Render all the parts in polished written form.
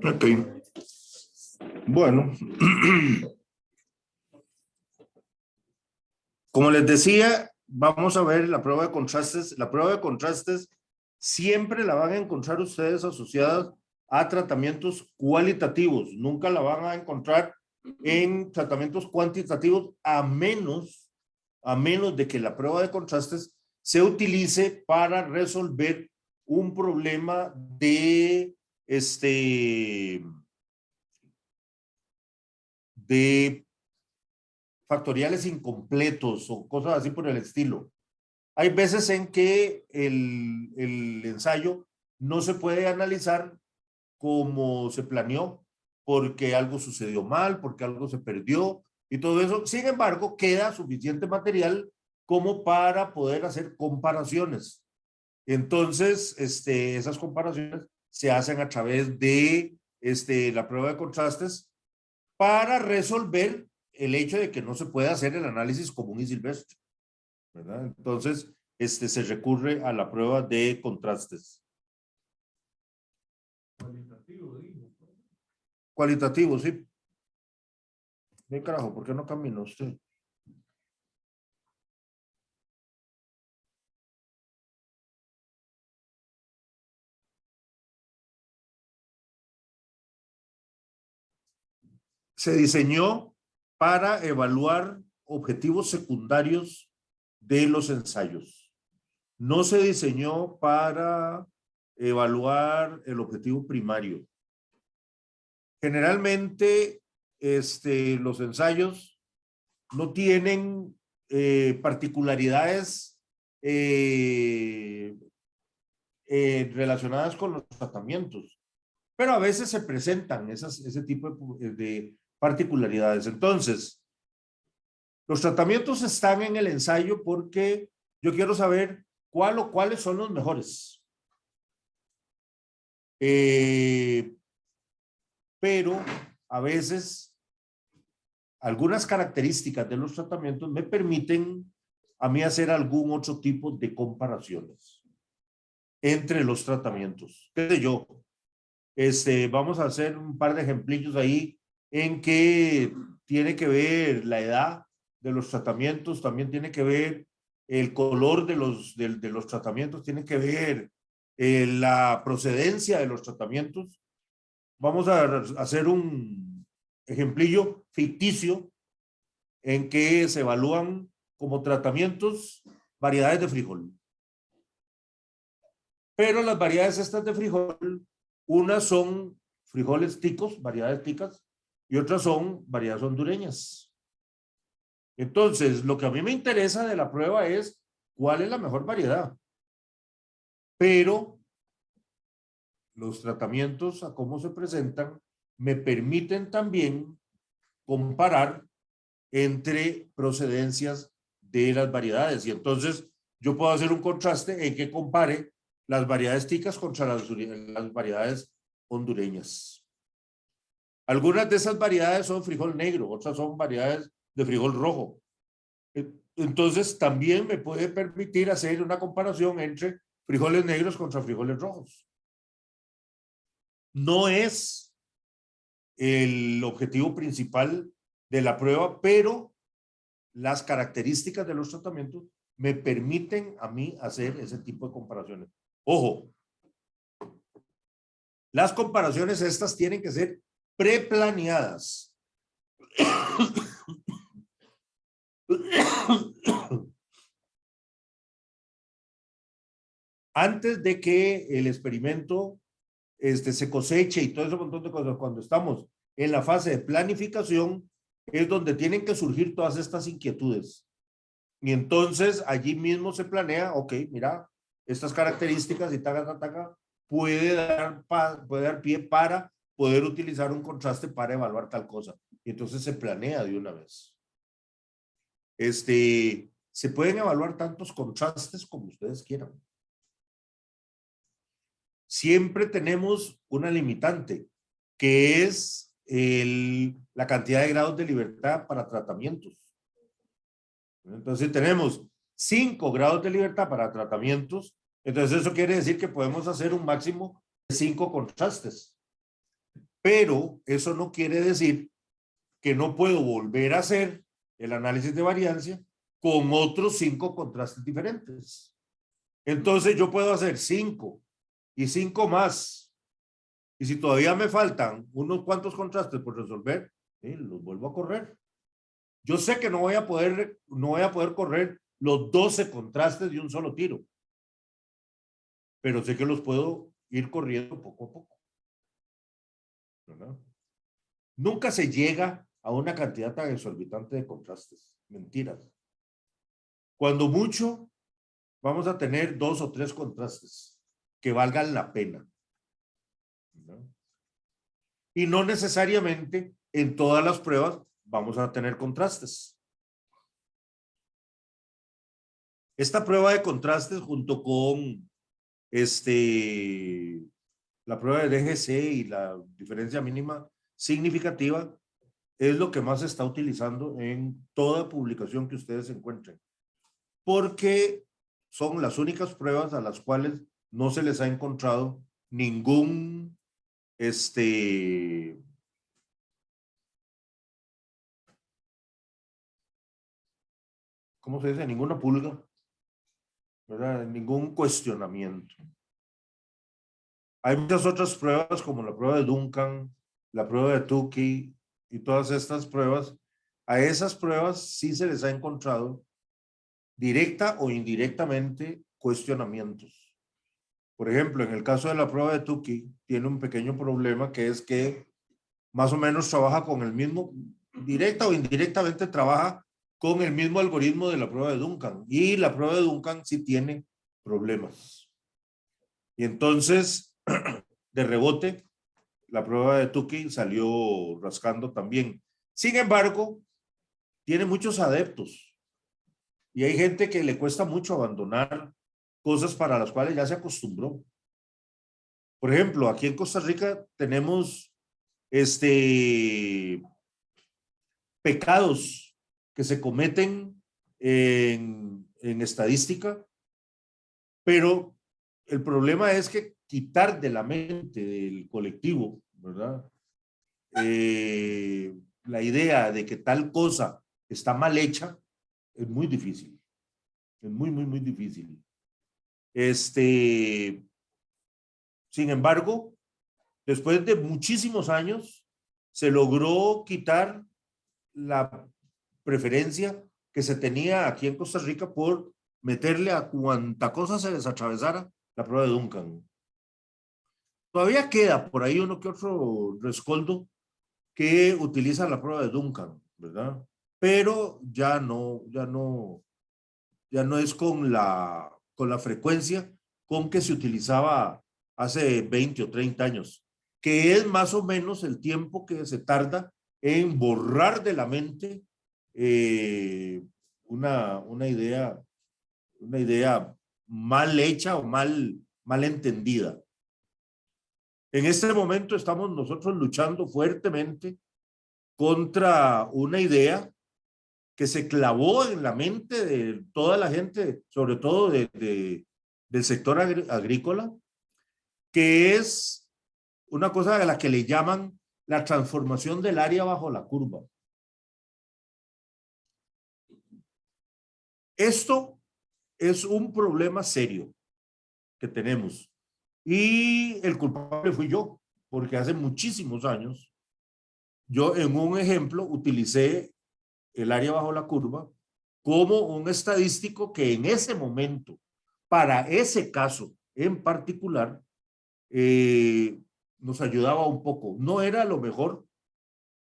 Ok. Bueno. Como les decía, vamos a ver la prueba de contrastes. La prueba de contrastes siempre la van a encontrar ustedes asociadas a tratamientos cualitativos. Nunca la van a encontrar en tratamientos cuantitativos a menos de que la prueba de contrastes se utilice para resolver un problema de de factoriales incompletos o cosas así por el estilo. Hay veces en que el ensayo no se puede analizar como se planeó, porque algo sucedió mal, porque algo se perdió y todo eso. Sin embargo, queda suficiente material como para poder hacer comparaciones. Entonces, esas comparaciones se hacen a través de la prueba de contrastes para resolver el hecho de que no se puede hacer el análisis común y silvestre, ¿verdad? Entonces, se recurre a la prueba de contrastes. Cualitativo, digo. Cualitativo, sí. Bien carajo, ¿por qué no camina usted? Se diseñó para evaluar objetivos secundarios de los ensayos. No se diseñó para evaluar el objetivo primario. Generalmente, los ensayos no tienen particularidades relacionadas con los tratamientos, pero a veces se presentan ese tipo de particularidades. Entonces, los tratamientos están en el ensayo porque yo quiero saber cuál o cuáles son los mejores. Pero a veces algunas características de los tratamientos me permiten a mí hacer algún otro tipo de comparaciones entre los tratamientos. ¿Qué sé yo? Vamos a hacer un par de ejemplillos ahí en que tiene que ver la edad de los tratamientos, también tiene que ver el color de los tratamientos, tiene que ver la procedencia de los tratamientos. Vamos a hacer un ejemplillo ficticio en que se evalúan como tratamientos variedades de frijol. Pero las variedades estas de frijol, unas son frijoles ticos, variedades ticas, y otras son variedades hondureñas. Entonces, lo que a mí me interesa de la prueba es cuál es la mejor variedad. Pero los tratamientos a cómo se presentan me permiten también comparar entre procedencias de las variedades. Y entonces yo puedo hacer un contraste en que compare las variedades ticas contra las variedades hondureñas. Algunas de esas variedades son frijol negro, otras son variedades de frijol rojo. Entonces también me puede permitir hacer una comparación entre frijoles negros contra frijoles rojos. No es el objetivo principal de la prueba, pero las características de los tratamientos me permiten a mí hacer ese tipo de comparaciones. Ojo, las comparaciones estas tienen que ser preplaneadas. Antes de que el experimento se coseche y todo ese montón de cosas, cuando estamos en la fase de planificación, es donde tienen que surgir todas estas inquietudes. Y entonces allí mismo se planea, ok, mira, estas características y taca, puede dar pie para poder utilizar un contraste para evaluar tal cosa. Y entonces se planea de una vez. Se pueden evaluar tantos contrastes como ustedes quieran. Siempre tenemos una limitante, que es la cantidad de grados de libertad para tratamientos. Entonces tenemos 5 grados de libertad para tratamientos, entonces eso quiere decir que podemos hacer un máximo de 5 contrastes. Pero eso no quiere decir que no puedo volver a hacer el análisis de variancia con otros 5 contrastes diferentes. Entonces yo puedo hacer 5 y 5 más. Y si todavía me faltan unos cuantos contrastes por resolver, los vuelvo a correr. Yo sé que no voy a poder correr los 12 contrastes de un solo tiro, pero sé que los puedo ir corriendo poco a poco, ¿verdad? Nunca se llega a una cantidad tan exorbitante de contrastes. Mentiras. Cuando mucho, vamos a tener 2 o 3 contrastes que valgan la pena, ¿verdad? Y no necesariamente en todas las pruebas vamos a tener contrastes. Esta prueba de contrastes junto con la prueba de DGC y la diferencia mínima significativa es lo que más se está utilizando en toda publicación que ustedes encuentren, porque son las únicas pruebas a las cuales no se les ha encontrado ningún ¿cómo se dice? Ninguna pulga, ¿verdad? Ningún cuestionamiento. Hay muchas otras pruebas como la prueba de Duncan, la prueba de Tukey y todas estas pruebas. A esas pruebas sí se les ha encontrado directa o indirectamente cuestionamientos. Por ejemplo, en el caso de la prueba de Tukey, tiene un pequeño problema que es que más o menos trabaja con el mismo, directa o indirectamente trabaja con el mismo algoritmo de la prueba de Duncan. Y la prueba de Duncan sí tiene problemas. Y entonces, de rebote, la prueba de Tukey salió rascando también. Sin embargo, tiene muchos adeptos. Y hay gente que le cuesta mucho abandonar cosas para las cuales ya se acostumbró. Por ejemplo, aquí en Costa Rica tenemos pecados que se cometen en estadística, pero el problema es que quitar de la mente del colectivo, ¿verdad? La idea de que tal cosa está mal hecha es muy difícil. Es muy, muy, muy difícil. Sin embargo, después de muchísimos años, se logró quitar la preferencia que se tenía aquí en Costa Rica por meterle a cuanta cosa se les atravesara la prueba de Duncan. Todavía queda por ahí uno que otro rescoldo que utiliza la prueba de Duncan, ¿verdad? Pero ya no es con la frecuencia con que se utilizaba hace 20 o 30 años, que es más o menos el tiempo que se tarda en borrar de la mente una idea mal hecha o mal entendida. En este momento estamos nosotros luchando fuertemente contra una idea que se clavó en la mente de toda la gente, sobre todo del sector agrícola, que es una cosa a la que le llaman la transformación del área bajo la curva. Esto es un problema serio que tenemos y el culpable fui yo, porque hace muchísimos años yo en un ejemplo utilicé el área bajo la curva como un estadístico que en ese momento, para ese caso en particular, nos ayudaba un poco. No era lo mejor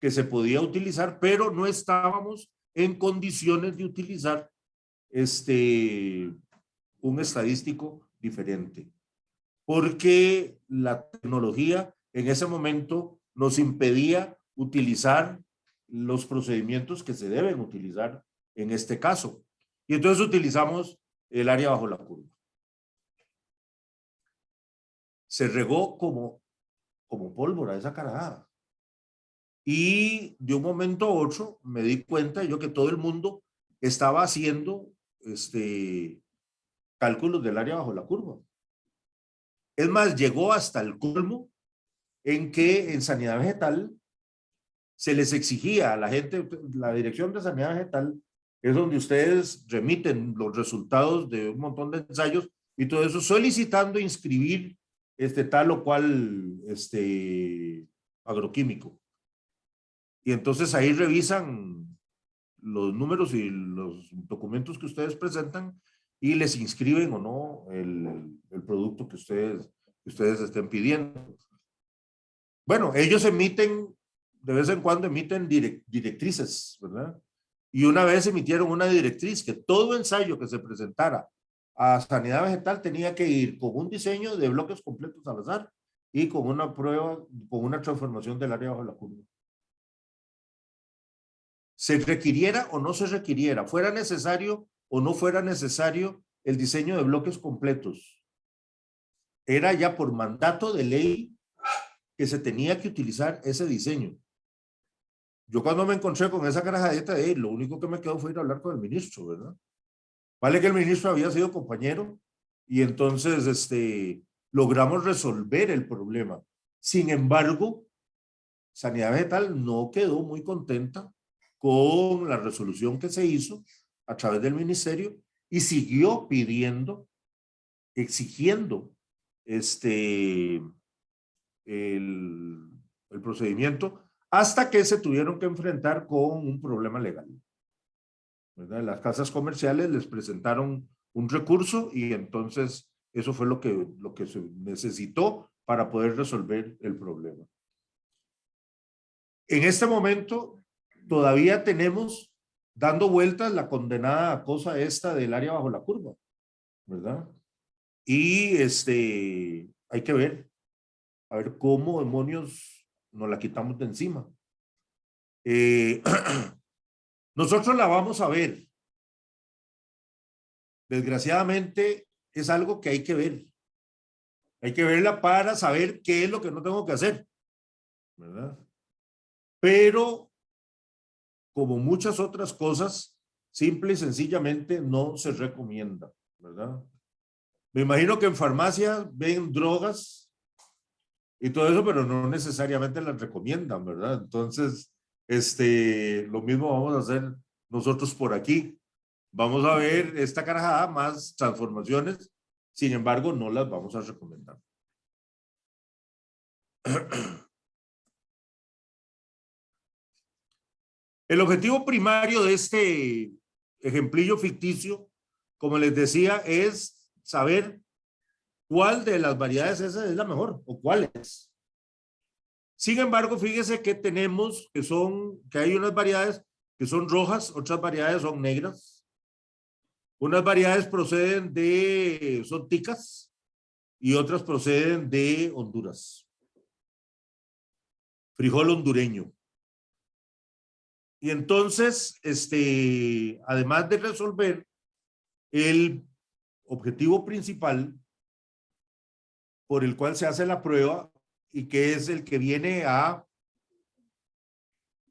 que se podía utilizar, pero no estábamos en condiciones de utilizar un estadístico diferente, porque la tecnología en ese momento nos impedía utilizar los procedimientos que se deben utilizar en este caso. Y entonces utilizamos el área bajo la curva. Se regó como pólvora esa carajada. Y de un momento a otro me di cuenta yo que todo el mundo estaba haciendo cálculos del área bajo la curva. Es más, llegó hasta el colmo en que en sanidad vegetal se les exigía a la gente, la dirección de sanidad vegetal es donde ustedes remiten los resultados de un montón de ensayos y todo eso, solicitando inscribir tal o cual agroquímico. Y entonces ahí revisan los números y los documentos que ustedes presentan y les inscriben o no el producto que ustedes estén pidiendo. Bueno, ellos emiten, de vez en cuando emiten directrices, ¿verdad? Y una vez emitieron una directriz que todo ensayo que se presentara a sanidad vegetal tenía que ir con un diseño de bloques completos al azar y con una prueba, con una transformación del área bajo la curva. Se requiriera o no se requiriera, fuera necesario o no fuera necesario el diseño de bloques completos. Era ya por mandato de ley que se tenía que utilizar ese diseño. Yo cuando me encontré con esa carajadita, lo único que me quedó fue ir a hablar con el ministro, ¿verdad? Vale que el ministro había sido compañero y entonces logramos resolver el problema. Sin embargo, Sanidad Vegetal no quedó muy contenta con la resolución que se hizo a través del ministerio y siguió pidiendo, exigiendo el procedimiento hasta que se tuvieron que enfrentar con un problema legal, ¿verdad? Las casas comerciales les presentaron un recurso y entonces eso fue lo que se necesitó para poder resolver el problema. En este momento todavía tenemos dando vueltas la condenada cosa esta del área bajo la curva, ¿verdad? Y hay que ver, a ver cómo demonios nos la quitamos de encima. Nosotros la vamos a ver. Desgraciadamente es algo que hay que ver. Hay que verla para saber qué es lo que no tengo que hacer, ¿verdad? Pero como muchas otras cosas, simple y sencillamente no se recomienda, ¿verdad? Me imagino que en farmacia ven drogas y todo eso, pero no necesariamente las recomiendan, ¿verdad? Entonces, lo mismo vamos a hacer nosotros por aquí. Vamos a ver esta carajada, más transformaciones, sin embargo, no las vamos a recomendar. El objetivo primario de este ejemplillo ficticio, como les decía, es saber cuál de las variedades esa es la mejor o cuál es. Sin embargo, fíjese que tenemos que hay unas variedades que son rojas, otras variedades son negras. Unas variedades son ticas y otras proceden de Honduras. Frijol hondureño. Y entonces, además de resolver el objetivo principal por el cual se hace la prueba y que es el que viene a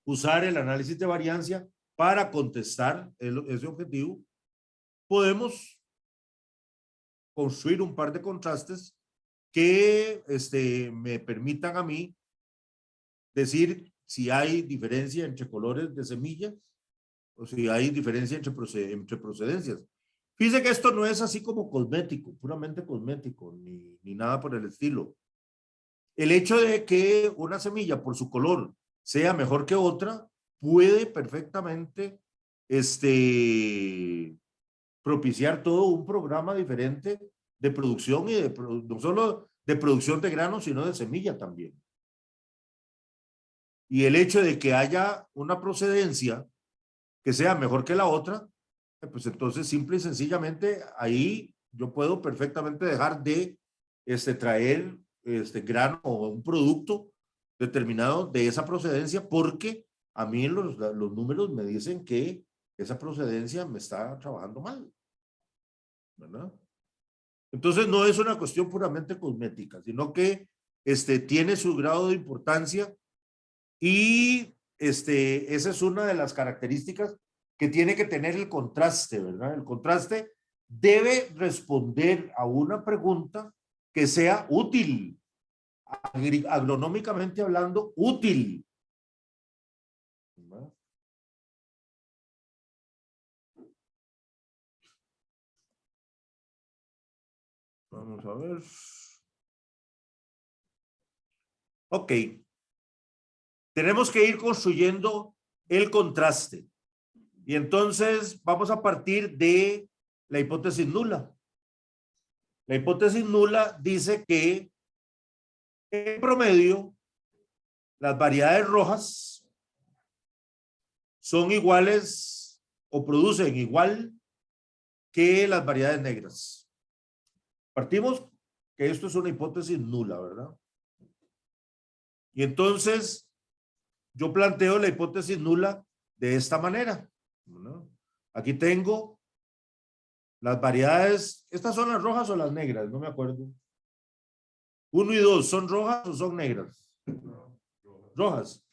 usar el análisis de variancia para contestar ese objetivo, podemos construir un par de contrastes que me permitan a mí decir si hay diferencia entre colores de semillas o si hay diferencia entre procedencias. Fíjese que esto no es así como cosmético, puramente cosmético, ni nada por el estilo. El hecho de que una semilla por su color sea mejor que otra puede perfectamente propiciar todo un programa diferente de producción y no solo de producción de granos, sino de semilla también. Y el hecho de que haya una procedencia que sea mejor que la otra, pues entonces simple y sencillamente ahí yo puedo perfectamente dejar de traer grano o un producto determinado de esa procedencia porque a mí los números me dicen que esa procedencia me está trabajando mal, ¿verdad? Entonces no es una cuestión puramente cosmética, sino que tiene su grado de importancia y esa es una de las características que tiene que tener el contraste, ¿verdad? El contraste debe responder a una pregunta que sea útil, agronómicamente hablando, útil. Vamos a ver. Ok. Tenemos que ir construyendo el contraste. Y entonces vamos a partir de la hipótesis nula. La hipótesis nula dice que en promedio las variedades rojas son iguales o producen igual que las variedades negras. Partimos que esto es una hipótesis nula, ¿verdad? Y entonces yo planteo la hipótesis nula de esta manera, ¿no? Aquí tengo las variedades, ¿estas son las rojas o las negras? No me acuerdo. 1 y 2, ¿son rojas o son negras? Rojas.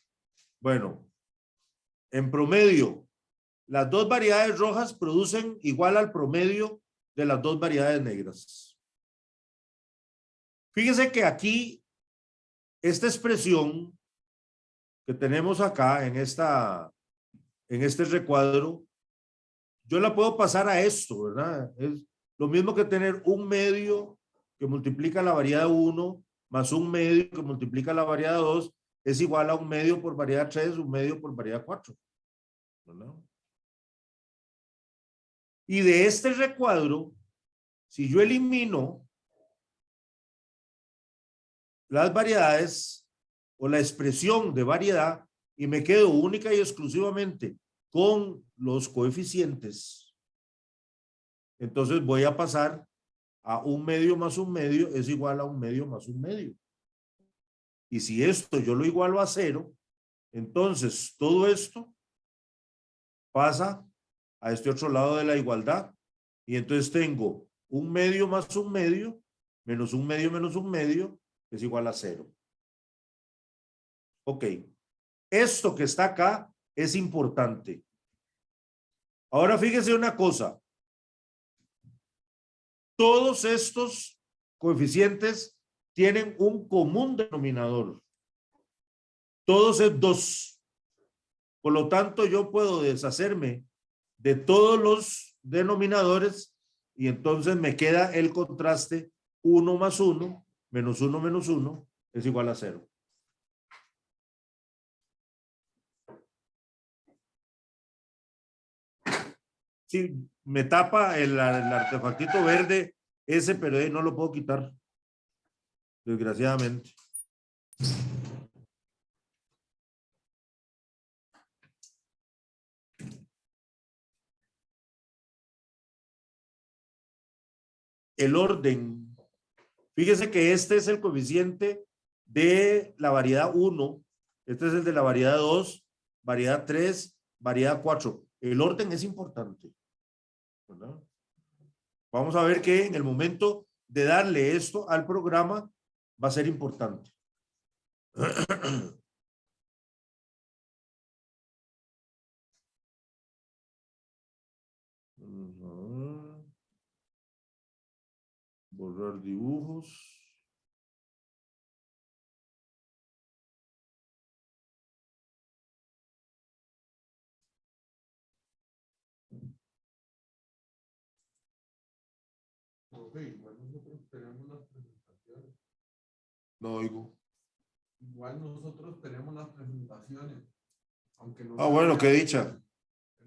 Bueno, en promedio, las dos variedades rojas producen igual al promedio de las dos variedades negras. Fíjese que aquí, esta expresión que tenemos acá en este recuadro, yo la puedo pasar a esto, ¿verdad? Es lo mismo que tener un medio que multiplica la variedad 1 más un medio que multiplica la variedad 2 es igual a un medio por variedad 3, un medio por variedad 4, ¿verdad? Y de este recuadro, si yo elimino las variedades o la expresión de variedad y me quedo única y exclusivamente con los coeficientes, entonces voy a pasar a un medio más un medio es igual a un medio más un medio. Y si esto yo lo igualo a 0, entonces todo esto pasa a este otro lado de la igualdad. Y entonces tengo un medio más un medio menos un medio menos un medio es igual a 0. Ok. Esto que está acá es importante. Ahora fíjese una cosa. Todos estos coeficientes tienen un común denominador. Todos es 2. Por lo tanto, yo puedo deshacerme de todos los denominadores y entonces me queda el contraste 1 más 1 menos 1 menos 1 es igual a 0. Sí, me tapa el artefactito verde ese, pero no lo puedo quitar, desgraciadamente. El orden. Fíjese que este es el coeficiente de la variedad 1, este es el de la variedad 2, variedad 3, variedad 4. El orden es importante, ¿verdad? Vamos a ver que en el momento de darle esto al programa va a ser importante. Borrar dibujos. Igual nosotros tenemos las presentaciones. No oigo. Igual nosotros tenemos las presentaciones. Aunque no Bueno, qué dicha.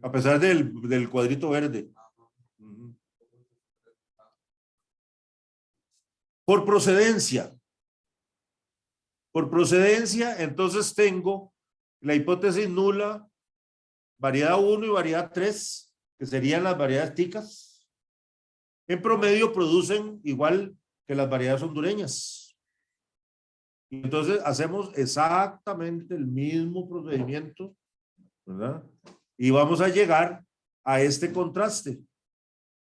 A pesar del cuadrito verde. Por procedencia. Por procedencia, entonces tengo la hipótesis nula, variedad 1 y variedad 3, que serían las variedades ticas. En promedio producen igual que las variedades hondureñas. Y entonces hacemos exactamente el mismo procedimiento, ¿verdad? Y vamos a llegar a este contraste.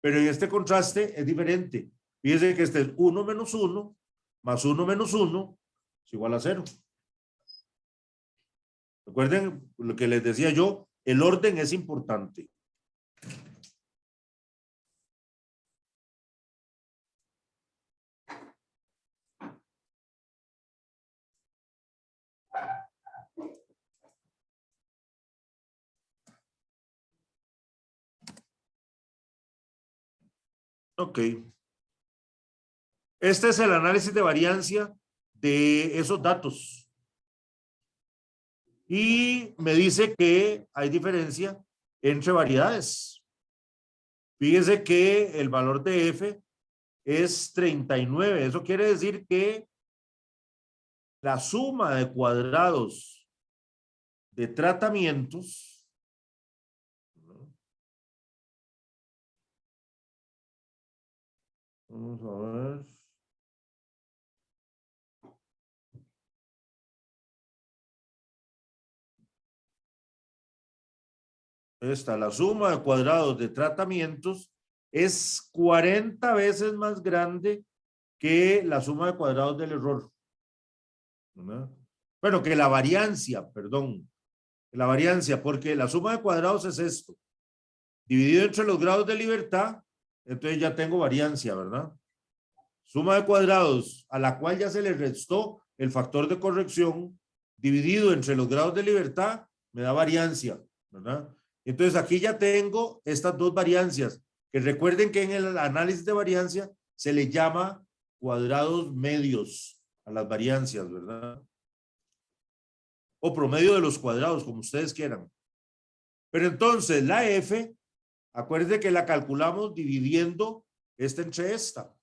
Pero en este contraste es diferente. Fíjense que este es 1 menos 1 más 1 menos 1 es igual a 0. Recuerden lo que les decía yo, el orden es importante. Ok. Este es el análisis de variancia de esos datos. Y me dice que hay diferencia entre variedades. Fíjese que el valor de F es 39. Eso quiere decir que la suma de cuadrados de tratamientos, vamos a ver, la suma de cuadrados de tratamientos es 40 veces más grande que la suma de cuadrados del error. ¿Verdad? Bueno, que la variancia, perdón, la variancia, porque la suma de cuadrados es esto, dividido entre los grados de libertad, entonces ya tengo variancia, ¿verdad? Suma de cuadrados a la cual ya se le restó el factor de corrección, dividido entre los grados de libertad, me da variancia, ¿verdad? Entonces aquí ya tengo estas dos variancias, que recuerden que en el análisis de variancia se le llama cuadrados medios a las variancias, ¿verdad? O promedio de los cuadrados, como ustedes quieran. Pero entonces la F, acuérdense que la calculamos dividiendo esta entre esta.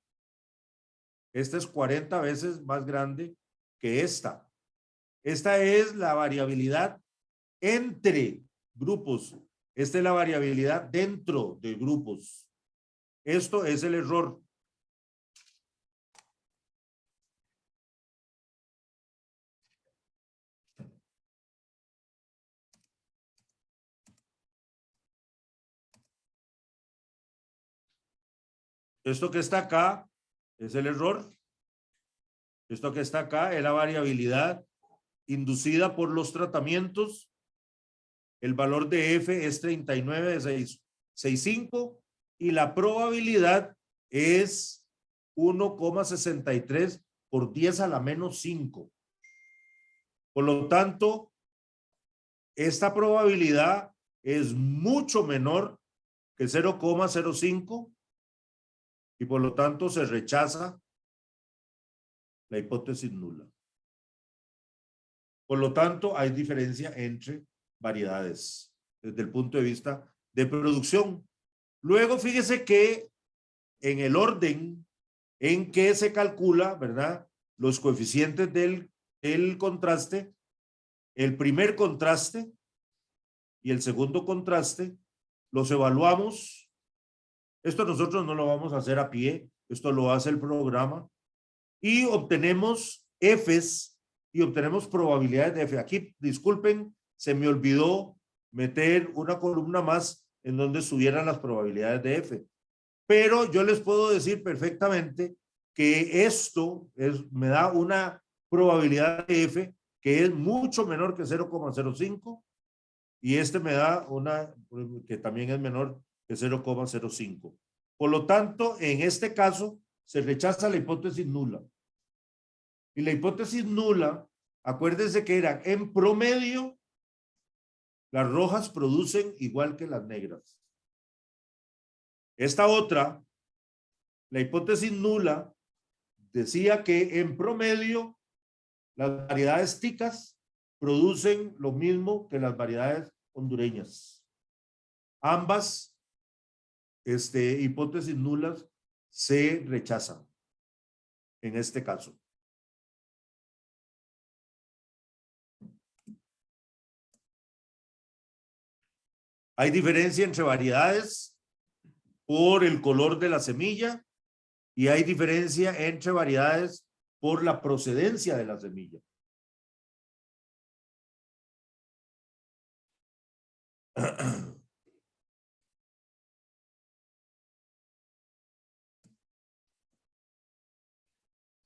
Esta es 40 veces más grande que esta. Esta es la variabilidad entre grupos. Esta es la variabilidad dentro de grupos. Esto es el error. Esto que está acá es el error. Esto que está acá es la variabilidad inducida por los tratamientos. El valor de F es 39 de 665 y la probabilidad es 1,63 por 10 a la menos 5. Por lo tanto, esta probabilidad es mucho menor que 0,05 y por lo tanto se rechaza la hipótesis nula. Por lo tanto, hay diferencia entre variedades desde el punto de vista de producción. Luego, fíjese que en el orden en que se calcula, ¿verdad? Los coeficientes del contraste, el primer contraste y el segundo contraste, los evaluamos. Esto nosotros no lo vamos a hacer a pie, esto lo hace el programa y obtenemos Fs y obtenemos probabilidades de F. Aquí, disculpen, se me olvidó meter una columna más en donde estuvieran las probabilidades de F. Pero yo les puedo decir perfectamente que esto me da una probabilidad de F que es mucho menor que 0,05 y este me da una que también es menor que 0,05. Por lo tanto, en este caso, se rechaza la hipótesis nula. Y la hipótesis nula, acuérdense que era en promedio, las rojas producen igual que las negras. Esta otra, la hipótesis nula, decía que en promedio las variedades ticas producen lo mismo que las variedades hondureñas. Ambas hipótesis nulas se rechazan en este caso. Hay diferencia entre variedades por el color de la semilla y hay diferencia entre variedades por la procedencia de la semilla.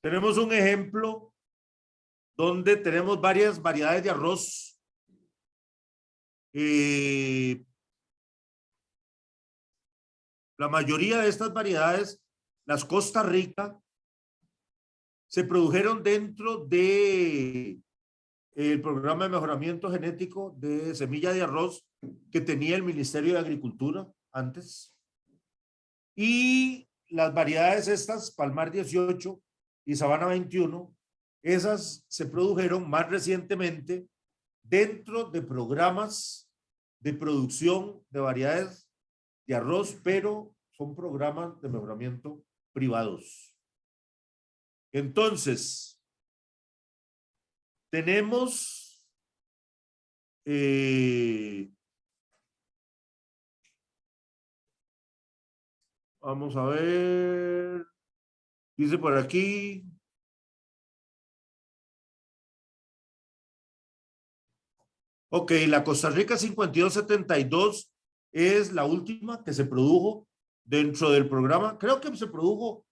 Tenemos un ejemplo donde tenemos varias variedades de arroz. La mayoría de estas variedades, las Costa Rica, se produjeron dentro de el programa de mejoramiento genético de semilla de arroz que tenía el Ministerio de Agricultura antes. Y las variedades estas, Palmar 18 y Sabana 21, esas se produjeron más recientemente dentro de programas de producción de variedades de arroz, pero son programas de mejoramiento privados. Entonces, tenemos vamos a ver, dice por aquí, ok, la Costa Rica 5272 es la última que se produjo dentro del programa. Creo que se produjo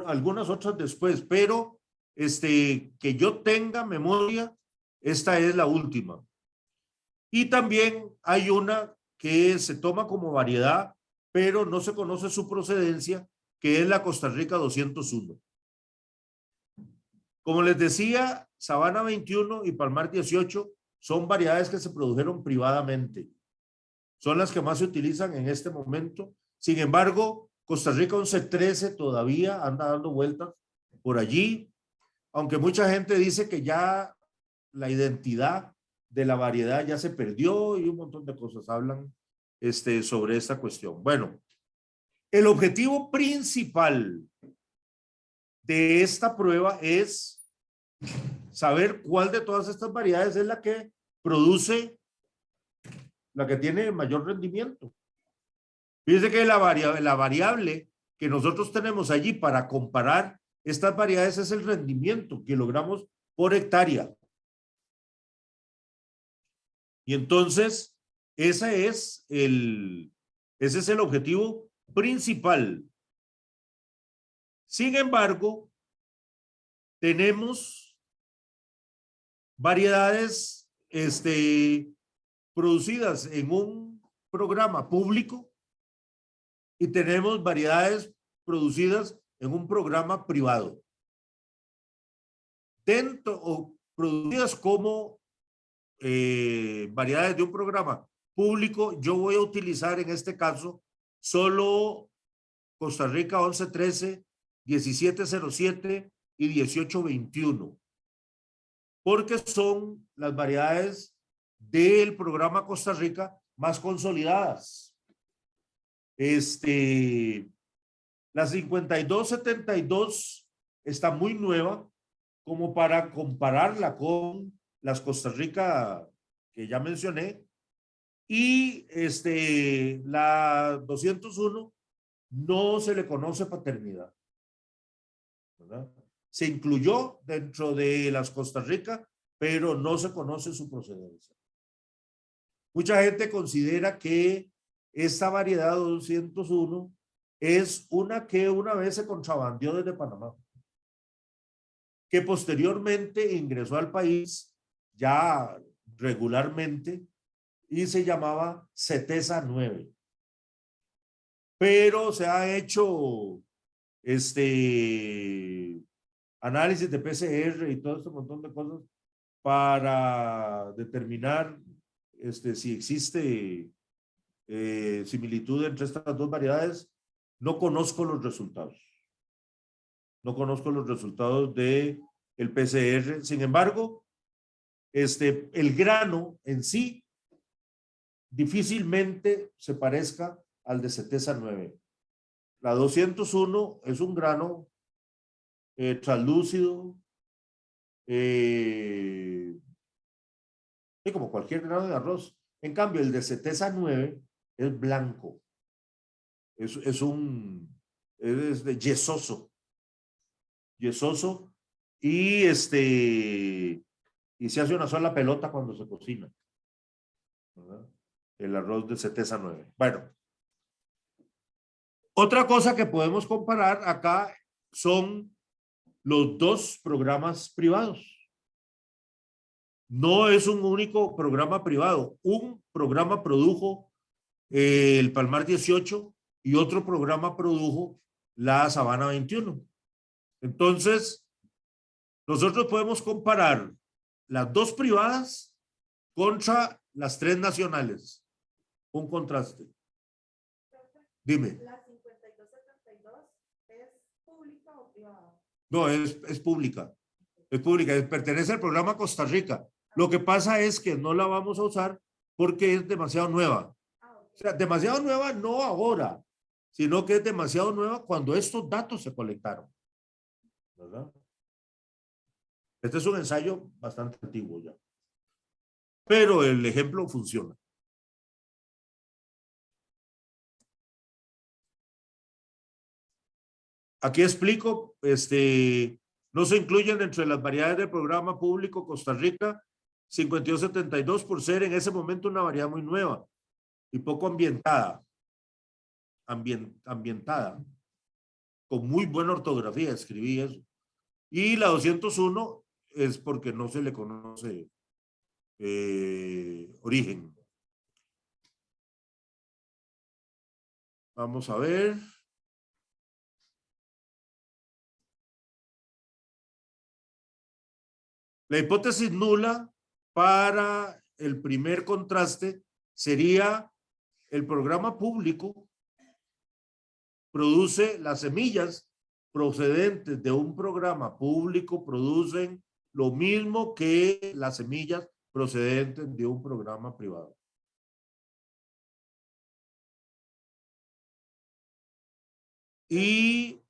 algunas otras después, pero que yo tenga memoria, esta es la última. Y también hay una que se toma como variedad, pero no se conoce su procedencia, que es la Costa Rica 201. Como les decía, Sabana 21 y Palmar 18 son variedades que se produjeron privadamente. Son las que más se utilizan en este momento. Sin embargo, Costa Rica 1113 todavía anda dando vueltas por allí, aunque mucha gente dice que ya la identidad de la variedad ya se perdió y un montón de cosas hablan sobre esta cuestión. Bueno, el objetivo principal de esta prueba es saber cuál de todas estas variedades es la que produce, la que tiene mayor rendimiento. Fíjense que la variable que nosotros tenemos allí para comparar estas variedades es el rendimiento, kilogramos por hectárea. Y entonces, ese es el objetivo principal. Sin embargo, tenemos variedades producidas en un programa público y tenemos variedades producidas en un programa privado. Dentro o producidas como variedades de un programa público, yo voy a utilizar en este caso solo Costa Rica 1113, 1707 y 1821, porque son las variedades del programa Costa Rica más consolidadas. La 5272 está muy nueva como para compararla con las Costa Rica que ya mencioné, y la 201 no se le conoce paternidad, ¿verdad? Se incluyó dentro de las Costa Rica, pero no se conoce su procedencia. Mucha gente considera que esta variedad 201 es una que una vez se contrabandeó desde Panamá, que posteriormente ingresó al país ya regularmente y se llamaba Cetesa 9. Pero se ha hecho análisis de PCR y todo este montón de cosas para determinar si existe similitud entre estas dos variedades. No conozco los resultados. No conozco los resultados del PCR. Sin embargo, el grano en sí difícilmente se parezca al de Cetesa 9. La 201 es un grano translúcido, y como cualquier grano de arroz. En cambio, el de Cetesa 9 es blanco. Es de yesoso. Yesoso. Y y se hace una sola pelota cuando se cocina, ¿verdad? El arroz de Cetesa 9. Bueno. Otra cosa que podemos comparar acá son los dos programas privados. No es un único programa privado. Un programa produjo el Palmar 18 y otro programa produjo la Sabana 21. Entonces, nosotros podemos comparar las dos privadas contra las tres nacionales. Un contraste. Dime. La 5272 No, es pública. Es pública, pertenece al programa Costa Rica. Lo que pasa es que no la vamos a usar porque es demasiado nueva. O sea, demasiado nueva no ahora, sino que es demasiado nueva cuando estos datos se colectaron. ¿Verdad? Este es un ensayo bastante antiguo ya. Pero el ejemplo funciona. Aquí explico, no se incluyen entre las variedades del programa público Costa Rica 5272 por ser en ese momento una variedad muy nueva y poco ambientada, con muy buena ortografía, escribí eso. Y la 201 es porque no se le conoce origen. Vamos a ver. La hipótesis nula para el primer contraste sería el programa público produce las semillas procedentes de un programa público, producen lo mismo que las semillas procedentes de un programa privado. Y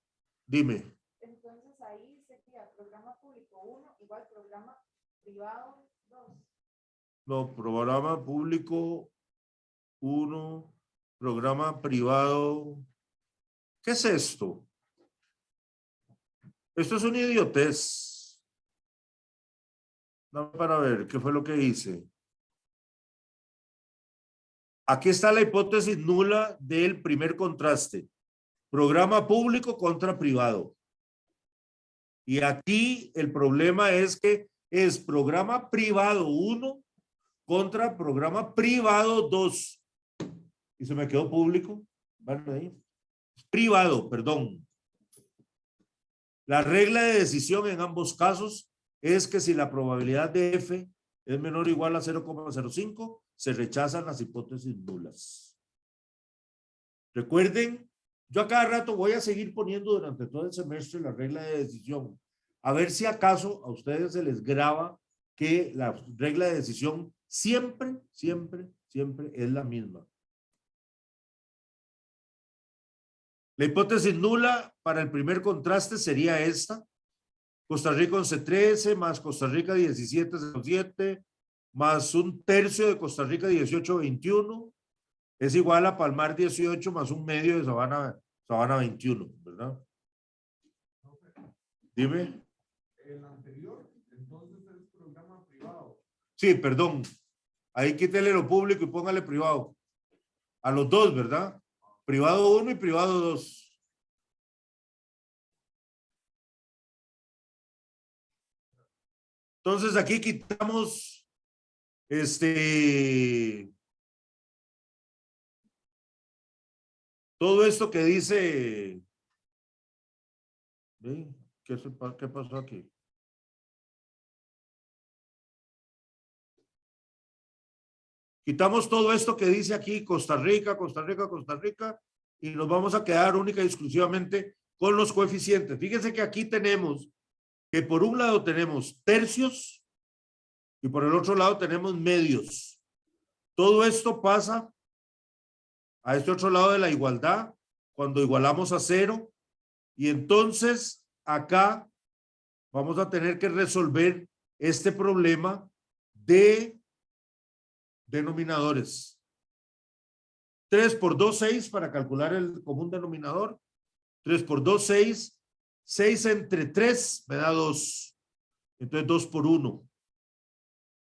dime. Entonces ahí sería programa público 1 igual programa privado 2. No, programa público 1, programa privado. ¿Qué es esto? Esto es una idiotez. No, para ver, ¿qué fue lo que hice? Aquí está la hipótesis nula del primer contraste. Programa público contra privado. Y aquí el problema es que es programa privado 1 contra programa privado 2. Y se me quedó público. Bueno, ahí. Privado, perdón. La regla de decisión en ambos casos es que si la probabilidad de F es menor o igual a 0,05, se rechazan las hipótesis nulas. Recuerden, yo a cada rato voy a seguir poniendo durante todo el semestre la regla de decisión. A ver si acaso a ustedes se les graba que la regla de decisión siempre es la misma. La hipótesis nula para el primer contraste sería esta. Costa Rica 1113 más Costa Rica 1707 más un tercio de Costa Rica 1821 es igual a Palmar 18 más un medio de Sabana 21, ¿verdad? Dime. El anterior, entonces es programa privado. Sí, perdón. Ahí quítele lo público y póngale privado. A los dos, ¿verdad? Privado 1 y privado 2. Entonces aquí quitamos todo esto que dice. ¿Qué pasó aquí? Quitamos todo esto que dice aquí Costa Rica, y nos vamos a quedar única y exclusivamente con los coeficientes. Fíjense que aquí tenemos que por un lado tenemos tercios y por el otro lado tenemos medios. Todo esto pasa a este otro lado de la igualdad cuando igualamos a 0 y entonces acá vamos a tener que resolver este problema de denominadores. 3 por 2, 6 para calcular el común denominador. 3 por 2, 6. 6 entre 3 me da 2. Entonces 2 por 1.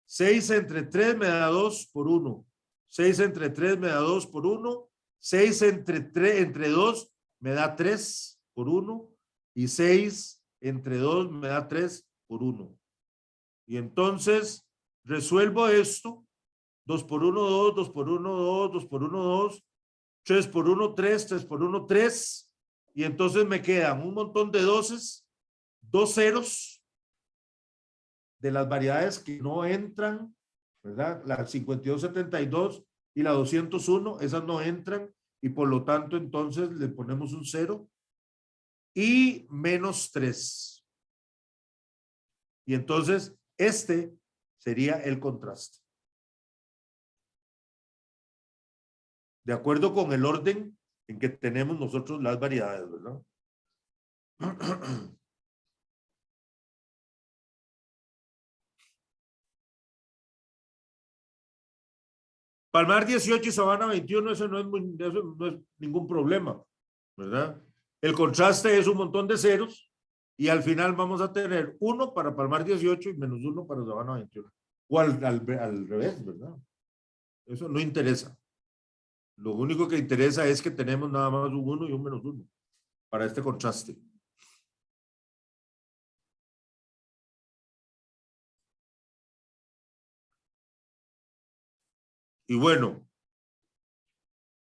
6 entre 3 me da 2 por 1. 6 entre 3 me da 2 por 1. 6 entre 2 me da 3 por 1. Y 6 entre 2 me da 3 por 1. Y entonces resuelvo esto. 2 por 1, 2, 2 por 1, 2, 2 por 1, 2, 3 por 1, 3, 3 por 1, 3. Y entonces me quedan un montón de doces, dos ceros de las variedades que no entran, ¿verdad? La 5272 y la 201, esas no entran y por lo tanto entonces le ponemos un 0 y menos 3. Y entonces este sería el contraste. De acuerdo con el orden en que tenemos nosotros las variedades, ¿verdad? Palmar 18 y Sabana 21, eso no es ningún problema, ¿verdad? El contraste es un montón de ceros y al final vamos a tener 1 para Palmar 18 y menos 1 para Sabana 21. O al revés, ¿verdad? Eso no interesa. Lo único que interesa es que tenemos nada más un 1 y un menos 1 para este contraste. Y bueno,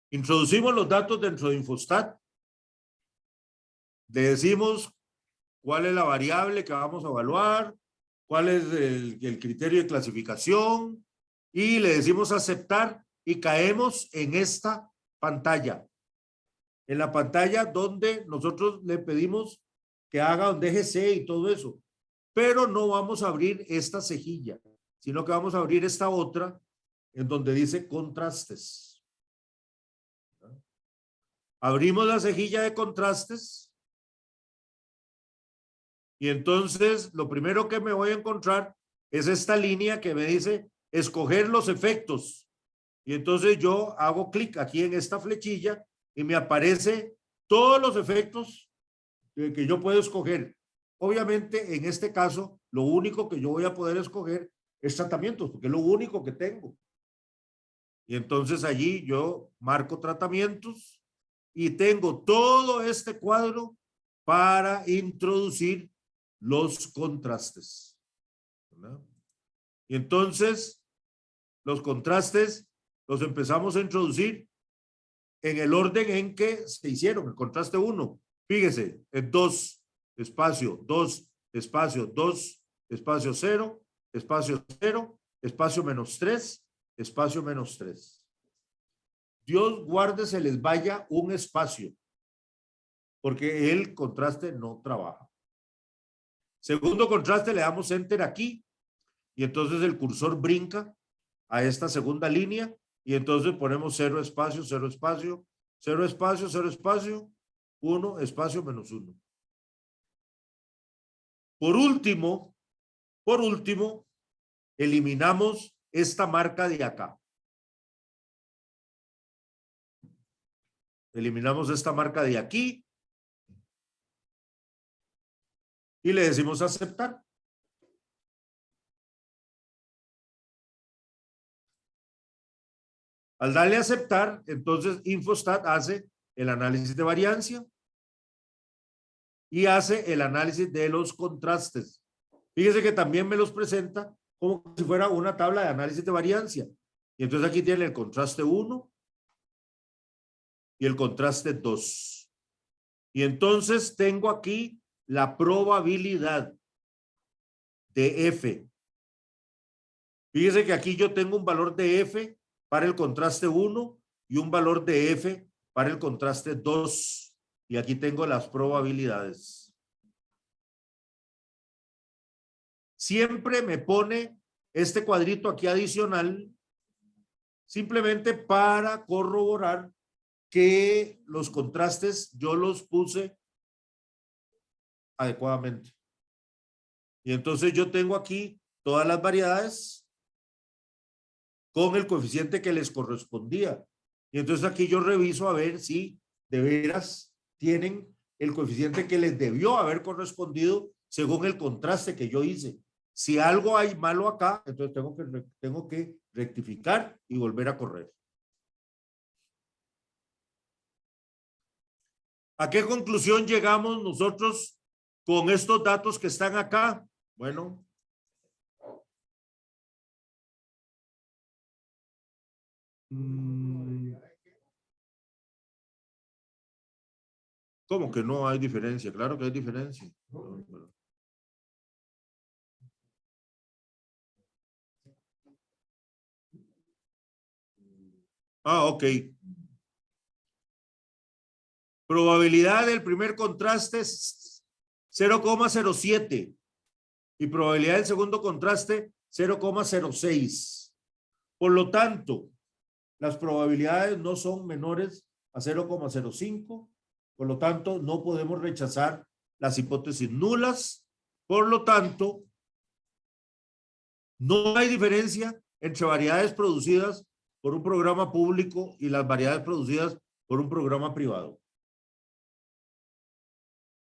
introducimos los datos dentro de Infostat. Le decimos cuál es la variable que vamos a evaluar, cuál es el criterio de clasificación y le decimos aceptar y caemos en esta pantalla. En la pantalla donde nosotros le pedimos que haga un DGC y todo eso. Pero no vamos a abrir esta cejilla, sino que vamos a abrir esta otra en donde dice contrastes. Abrimos la cejilla de contrastes y entonces lo primero que me voy a encontrar es esta línea que me dice escoger los efectos. Y entonces yo hago clic aquí en esta flechilla y me aparece todos los efectos que yo puedo escoger. Obviamente, en este caso, lo único que yo voy a poder escoger es tratamientos, porque es lo único que tengo. Y entonces allí yo marco tratamientos y tengo todo este cuadro para introducir los contrastes, ¿verdad? Y entonces los contrastes los empezamos a introducir en el orden en que se hicieron. El contraste 1, fíjese, es 2, espacio, 2, espacio, 2, espacio 0, espacio 0, espacio menos 3, espacio menos 3. Dios guarde se les vaya un espacio, porque el contraste no trabaja. Segundo contraste, le damos enter aquí, y entonces el cursor brinca a esta segunda línea, y entonces ponemos 0 espacio, 0 espacio, 0 espacio, 0 espacio, 1 espacio menos 1. Por último, eliminamos esta marca de acá. Eliminamos esta marca de aquí y le decimos aceptar. Al darle a aceptar, entonces Infostat hace el análisis de variancia y hace el análisis de los contrastes. Fíjese que también me los presenta como si fuera una tabla de análisis de variancia. Y entonces aquí tiene el contraste 1 y el contraste 2. Y entonces tengo aquí la probabilidad de F. Fíjese que aquí yo tengo un valor de F para el contraste 1 y un valor de F para el contraste 2. Y aquí tengo las probabilidades. Siempre me pone este cuadrito aquí adicional simplemente para corroborar que los contrastes yo los puse adecuadamente. Y entonces yo tengo aquí todas las variedades con el coeficiente que les correspondía. Y entonces aquí yo reviso a ver si de veras tienen el coeficiente que les debió haber correspondido según el contraste que yo hice. Si algo hay malo acá, entonces tengo que rectificar y volver a correr. ¿A qué conclusión llegamos nosotros con estos datos que están acá? Bueno, ¿cómo que no hay diferencia? Claro que hay diferencia. Ah, ok. Probabilidad del primer contraste es 0,07. Y probabilidad del segundo contraste, 0,06. Por lo tanto, las probabilidades no son menores a 0,05. Por lo tanto, no podemos rechazar las hipótesis nulas. Por lo tanto, no hay diferencia entre variedades producidas por un programa público y las variedades producidas por un programa privado.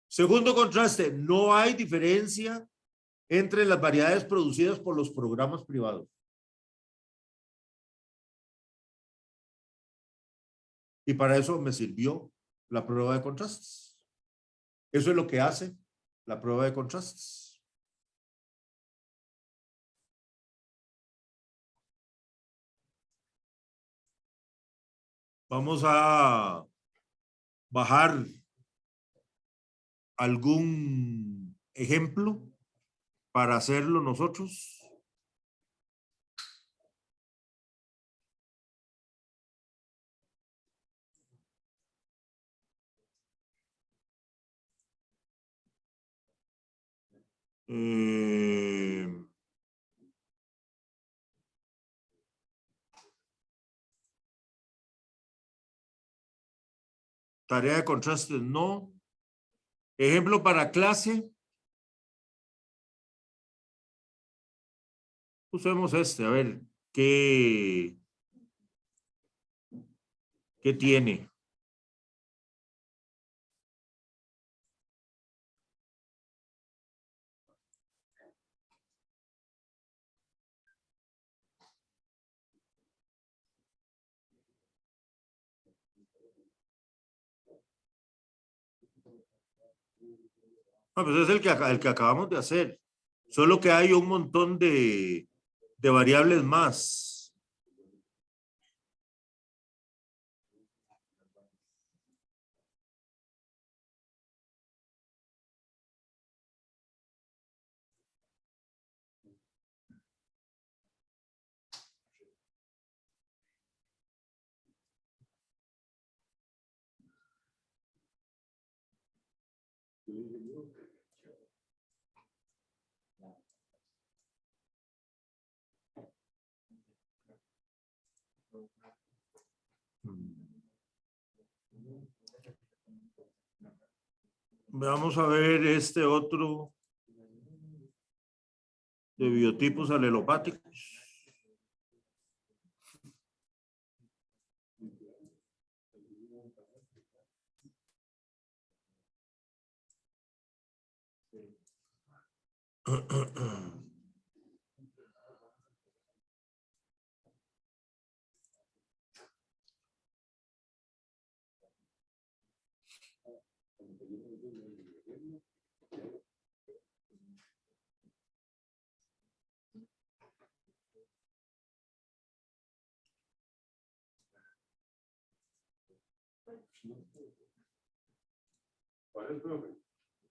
Segundo contraste, no hay diferencia entre las variedades producidas por los programas privados. Y para eso me sirvió la prueba de contrastes. Eso es lo que hace la prueba de contrastes. Vamos a bajar algún ejemplo para hacerlo nosotros. Tarea de contrastes, no. Ejemplo para clase. Usemos este, a ver, ¿qué tiene? Ah, pues es el que acabamos de hacer. Solo que hay un montón de variables más. Vamos a ver este otro de biotipos alelopáticos.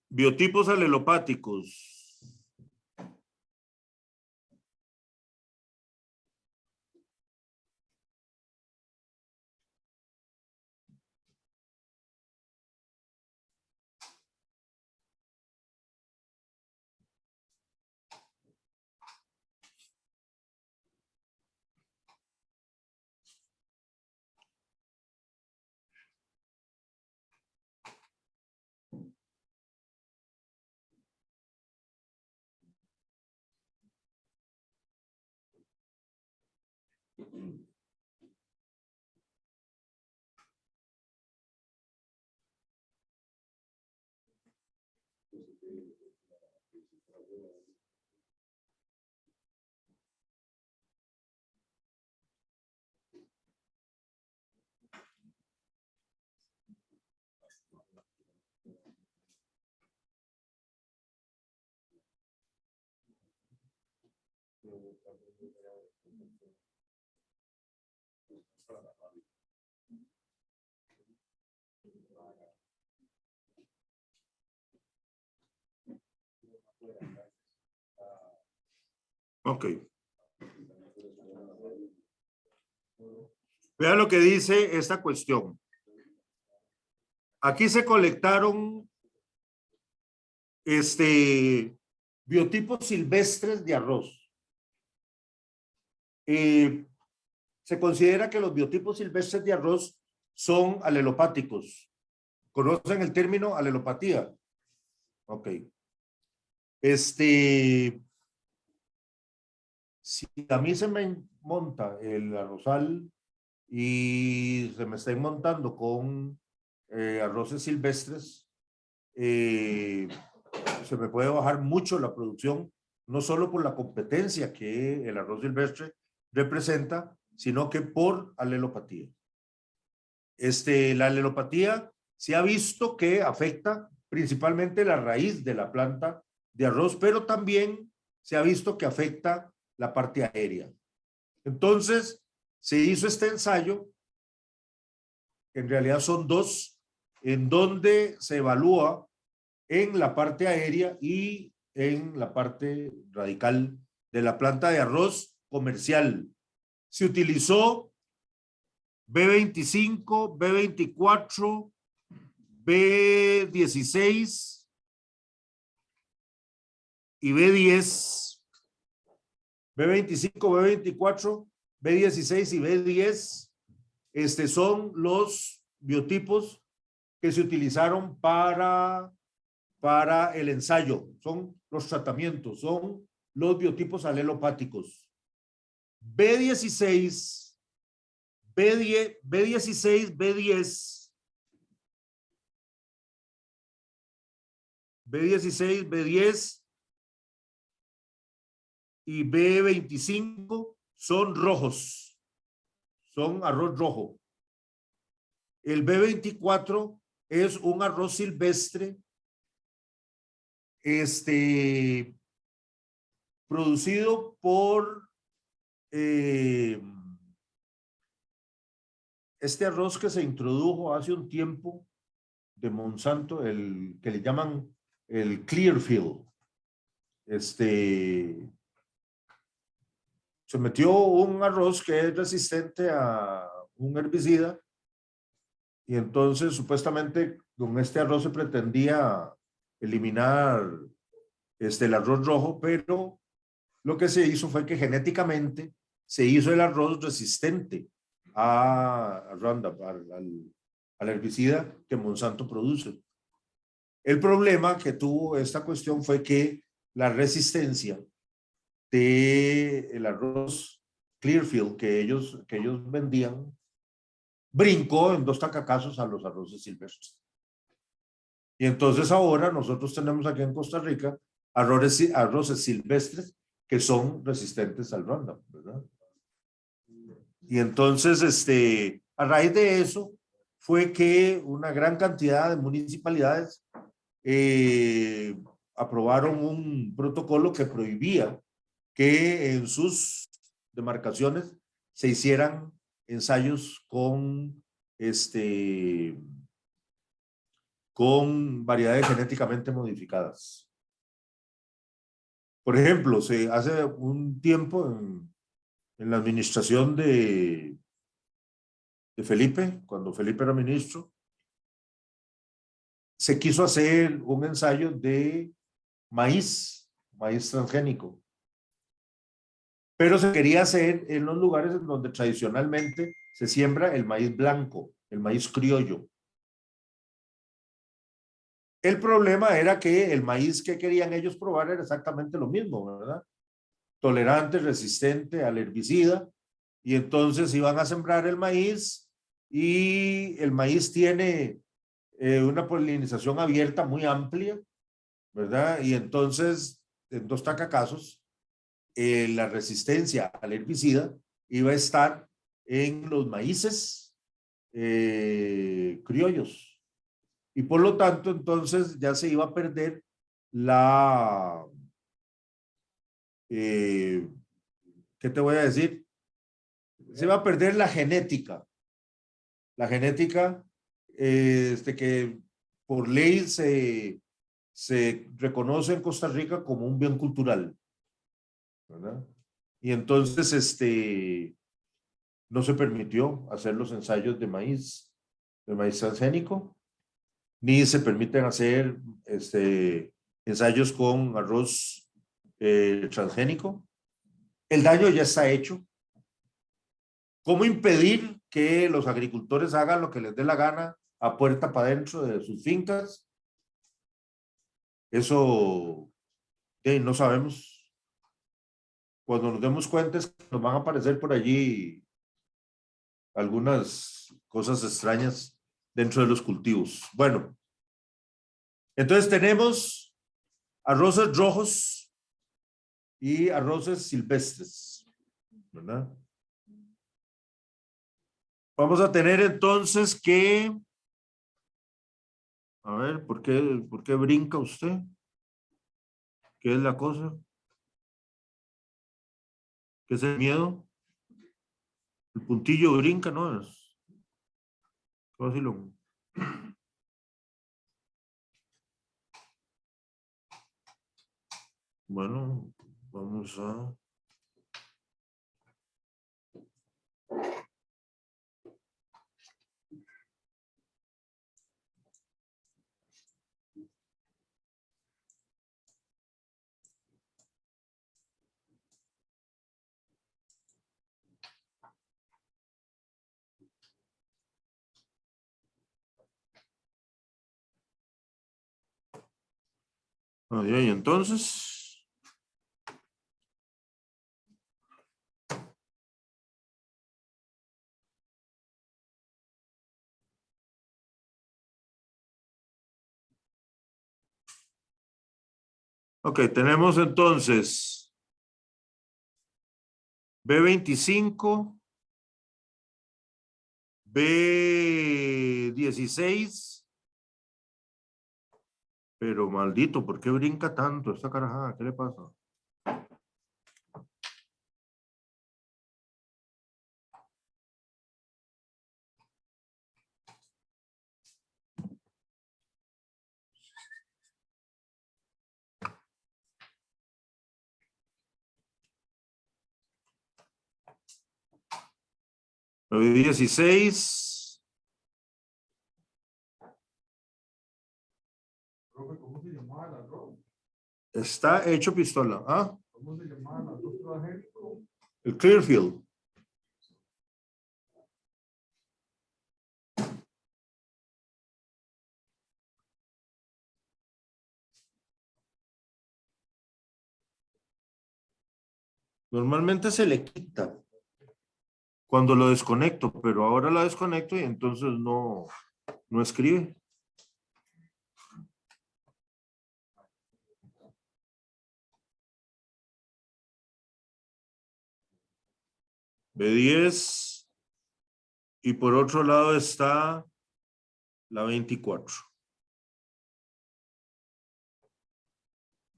Biotipos alelopáticos. Ok. Vean lo que dice esta cuestión. Aquí se colectaron biotipos silvestres de arroz. Se considera que los biotipos silvestres de arroz son alelopáticos. ¿Conocen el término alelopatía? Ok. Si a mí se me monta el arrozal y se me está montando con arroces silvestres, se me puede bajar mucho la producción, no solo por la competencia que el arroz silvestre representa, sino que por alelopatía. La alelopatía se ha visto que afecta principalmente la raíz de la planta de arroz, pero también se ha visto que afecta la parte aérea. Entonces, se hizo este ensayo, en realidad son dos, en donde se evalúa en la parte aérea y en la parte radical de la planta de arroz comercial. Se utilizó B25, B24, B16 y B10. B25, B24, B16 y B10 son los biotipos que se utilizaron para el ensayo, son los tratamientos, son los biotipos alelopáticos. B16, B10, B16, B10, B16, B10 y B25 son rojos, son arroz rojo. El B24 es un arroz silvestre producido por este arroz que se introdujo hace un tiempo de Monsanto, el que le llaman el Clearfield. Se metió un arroz que es resistente a un herbicida y entonces supuestamente con este arroz se pretendía eliminar el arroz rojo, pero lo que se hizo fue que genéticamente se hizo el arroz resistente a Roundup, al herbicida que Monsanto produce. El problema que tuvo esta cuestión fue que la resistencia del arroz Clearfield que ellos vendían brincó en 2 tacacazos a los arroces silvestres. Y entonces ahora nosotros tenemos aquí en Costa Rica arroces silvestres que son resistentes al Roundup, ¿verdad? Y entonces, a raíz de eso, fue que una gran cantidad de municipalidades aprobaron un protocolo que prohibía que en sus demarcaciones se hicieran ensayos con variedades genéticamente modificadas. Por ejemplo, hace un tiempo en la administración de Felipe, cuando Felipe era ministro, se quiso hacer un ensayo de maíz transgénico. Pero se quería hacer en los lugares en donde tradicionalmente se siembra el maíz blanco, el maíz criollo. El problema era que el maíz que querían ellos probar era exactamente lo mismo, ¿verdad? Tolerante, resistente al herbicida, y entonces iban a sembrar el maíz y el maíz tiene una polinización abierta muy amplia, ¿verdad? Y entonces, en 2 tacacazos, la resistencia al herbicida iba a estar en los maíces criollos. Y por lo tanto, entonces ya se iba a perder ¿qué te voy a decir? Se va a perder la genética. La genética que por ley se reconoce en Costa Rica como un bien cultural, ¿verdad? Y entonces no se permitió hacer los ensayos de maíz transgénico, ni se permiten hacer ensayos con arroz transgénico. El daño ya está hecho. ¿Cómo impedir que los agricultores hagan lo que les dé la gana a puerta para adentro de sus fincas? Eso no sabemos. Cuando nos demos cuenta es que nos van a aparecer por allí algunas cosas extrañas dentro de los cultivos. Bueno, entonces tenemos arroces rojos y arroces silvestres, ¿verdad? Vamos a tener entonces que, a ver, ¿por qué brinca usted? ¿Qué es la cosa? ¿Qué es el miedo? El puntillo brinca, ¿no? Es vacilón. Bueno, vamos a... Ahí, entonces... Ok, tenemos entonces B25, B16, pero maldito, ¿por qué brinca tanto esta carajada? ¿Qué le pasa? B16. Profe, ¿cómo se llamaba el arroz? Está hecho pistola. ¿Ah? ¿Cómo se llamaba el arroz transgénico? El Clearfield. Normalmente se le quita cuando lo desconecto, pero ahora la desconecto y entonces no escribe. B10 y por otro lado está la 24.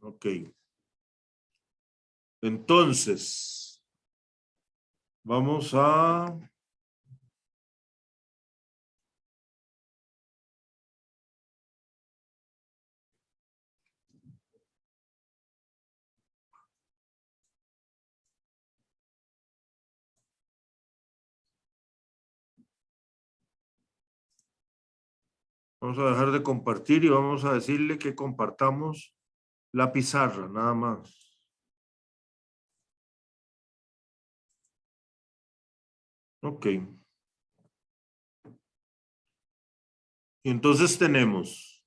Ok. Entonces, vamos a... Vamos a dejar de compartir y vamos a decirle que compartamos la pizarra, nada más. Ok. Y entonces tenemos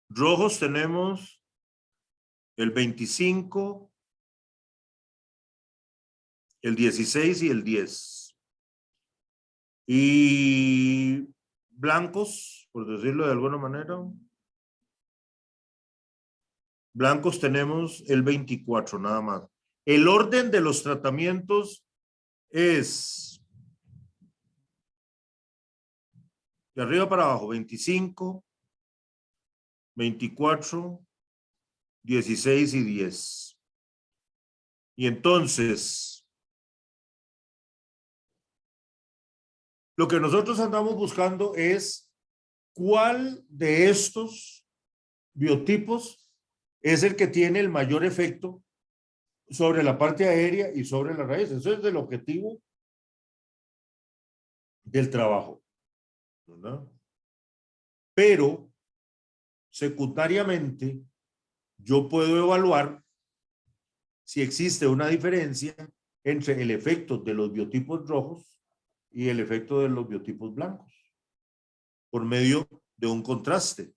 rojos tenemos el 25, el 16 y el 10. Y blancos, por decirlo de alguna manera, blancos tenemos el 24, nada más. El orden de los tratamientos es de arriba para abajo, 25, 24, 16 y 10. Y entonces, lo que nosotros andamos buscando es cuál de estos biotipos es el que tiene el mayor efecto sobre la parte aérea y sobre la raíz. Eso es el objetivo del trabajo, ¿verdad? Pero secundariamente yo puedo evaluar si existe una diferencia entre el efecto de los biotipos rojos y el efecto de los biotipos blancos por medio de un contraste.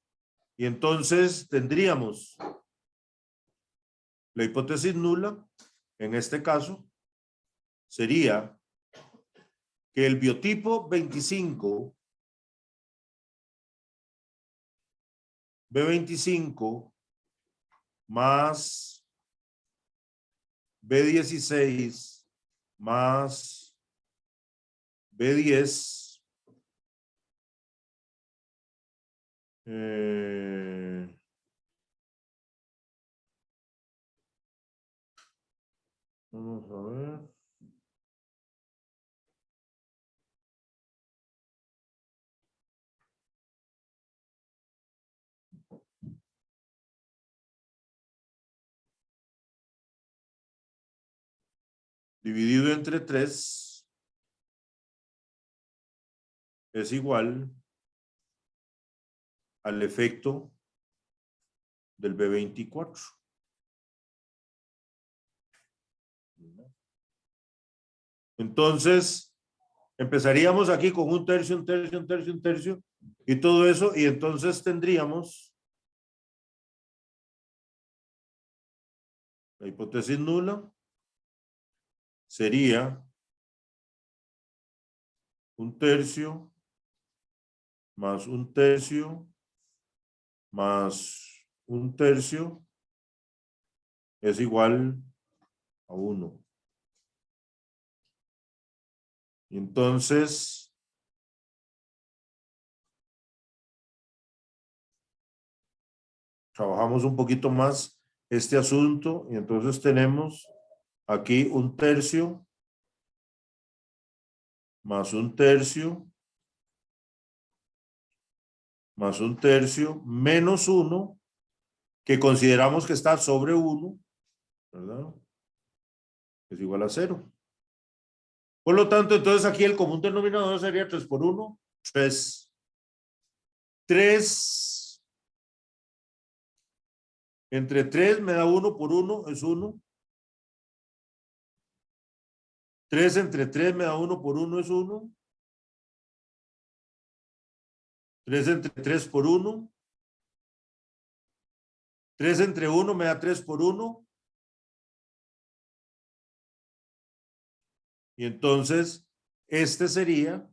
Y entonces tendríamos la hipótesis nula, en este caso, sería que el biotipo 25, B25 más B16 más B10 vamos a ver. Dividido entre 3 es igual al efecto del B24. Entonces, empezaríamos aquí con un tercio, un tercio, un tercio, un tercio y todo eso, y entonces tendríamos la hipótesis nula sería un tercio más un tercio más un tercio es igual a 1. Y entonces trabajamos un poquito más este asunto y entonces tenemos aquí un tercio más un tercio más un tercio menos 1 que consideramos que está sobre 1, ¿verdad? Es igual a 0. Por lo tanto, entonces aquí el común denominador sería 3 por 1, 3. 3 entre 3 me da 1 por 1, es 1. 3 entre 3 me da 1 por 1, es 1. 3 entre 3 por 1. 3 entre 1 me da 3 por 1. Y entonces, este sería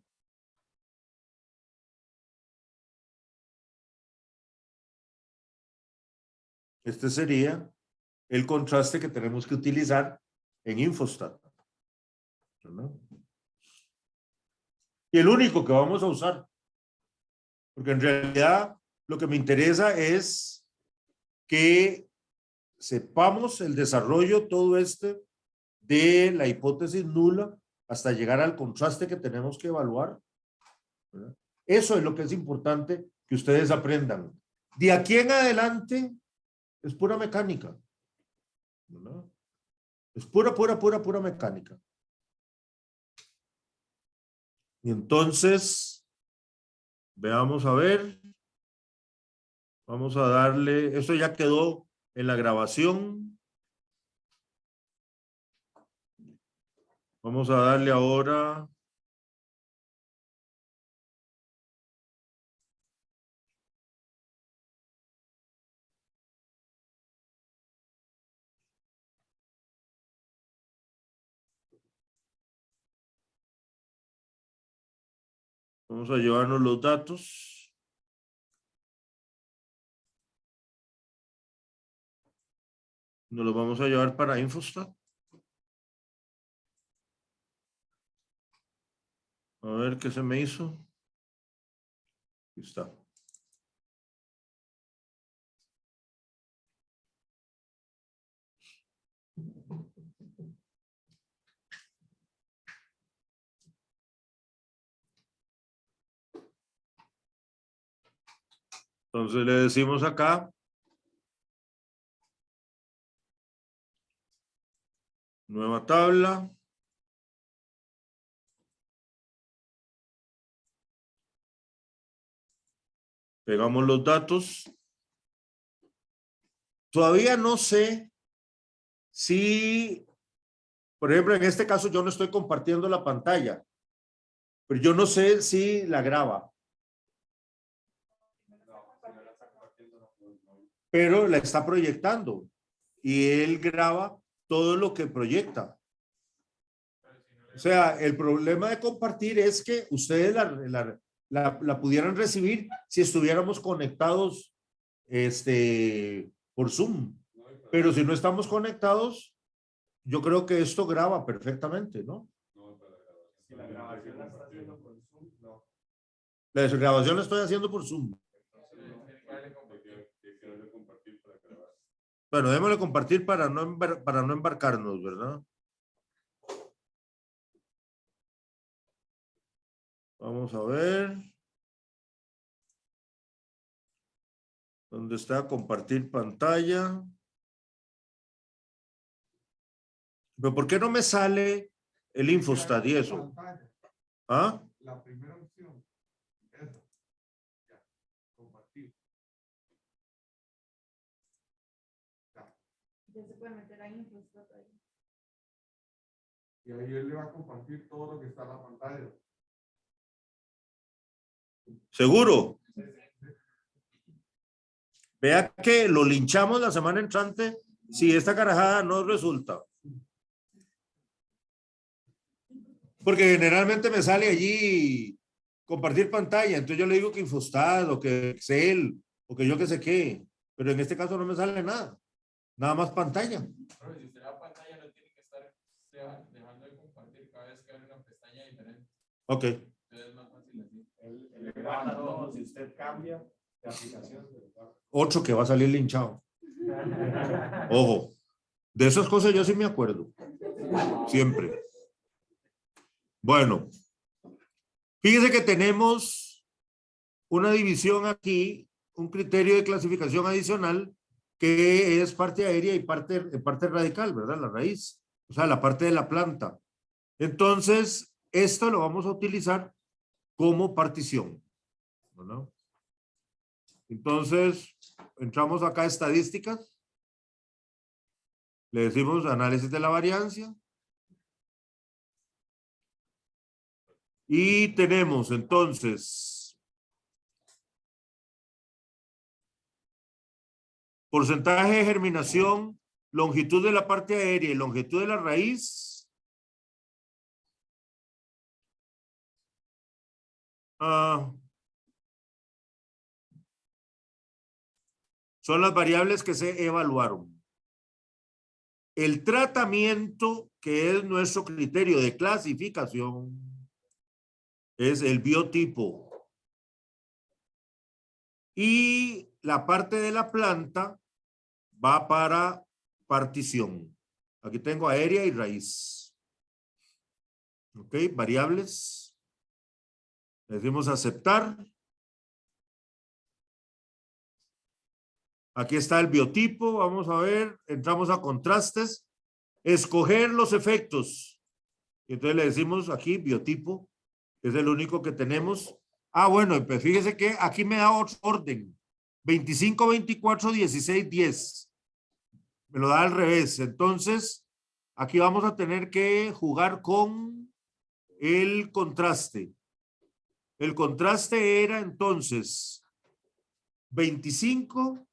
el contraste que tenemos que utilizar en Infostat, ¿no? Y el único que vamos a usar, porque en realidad lo que me interesa es que sepamos el desarrollo todo de la hipótesis nula hasta llegar al contraste que tenemos que evaluar, ¿verdad? Eso es lo que es importante que ustedes aprendan. De aquí en adelante es pura mecánica, ¿verdad? Es pura mecánica. Y entonces, veamos a ver. Vamos a darle, esto ya quedó en la grabación. Vamos a darle ahora. Vamos a llevarnos los datos. Nos los vamos a llevar para Infostat. A ver qué se me hizo. Aquí está. Entonces le decimos acá. Nueva tabla. Pegamos los datos. Todavía no sé si, por ejemplo, en este caso yo no estoy compartiendo la pantalla, pero yo no sé si la graba. Pero la está proyectando y él graba todo lo que proyecta. O sea, el problema de compartir es que ustedes la pudieran recibir si estuviéramos conectados por Zoom. Pero si no estamos conectados, yo creo que esto graba perfectamente, ¿no? Si la grabación la está haciendo por Zoom, no. La grabación la estoy haciendo por Zoom. Bueno, démosle compartir para no embarcarnos, ¿verdad? Vamos a ver. ¿Dónde está compartir pantalla? ¿Pero por qué no me sale el Infostat y eso? ¿Ah? La primera opción. Esa. Ya. Compartir. Ya se puede meter ahí Infostat ahí. Y ahí él le va a compartir todo lo que está en la pantalla. ¿Seguro? Vea que lo linchamos la semana entrante si esta carajada no resulta. Porque generalmente me sale allí compartir pantalla. Entonces yo le digo que Infostat o que Excel o que yo que sé qué. Pero en este caso no me sale nada. Nada más pantalla. Pero si usted la pantalla no tiene que estar dejando de compartir cada vez que abre una pestaña diferente. Ok. Entonces es más fácil así. Él guarda todo. Si usted cambia de aplicación, se lo guarda. Otro que va a salir linchado. Ojo. De esas cosas yo sí me acuerdo. Siempre. Bueno. Fíjese que tenemos una división aquí, un criterio de clasificación adicional que es parte aérea y parte radical, ¿verdad? La raíz, o sea, la parte de la planta. Entonces, esto lo vamos a utilizar como partición, ¿verdad? Entonces, entramos acá a estadísticas, le decimos análisis de la variancia. Y tenemos entonces porcentaje de germinación, longitud de la parte aérea y longitud de la raíz. Son las variables que se evaluaron. El tratamiento, que es nuestro criterio de clasificación, es el biotipo. Y la parte de la planta va para partición. Aquí tengo aérea y raíz. Ok, variables. Le decimos aceptar. Aquí está el biotipo. Vamos a ver. Entramos a contrastes. Escoger los efectos. Y entonces le decimos aquí biotipo. Es el único que tenemos. Ah, bueno, pues fíjese que aquí me da otro orden. 25, 24, 16, 10. Me lo da al revés. Entonces, aquí vamos a tener que jugar con el contraste. El contraste era entonces 25.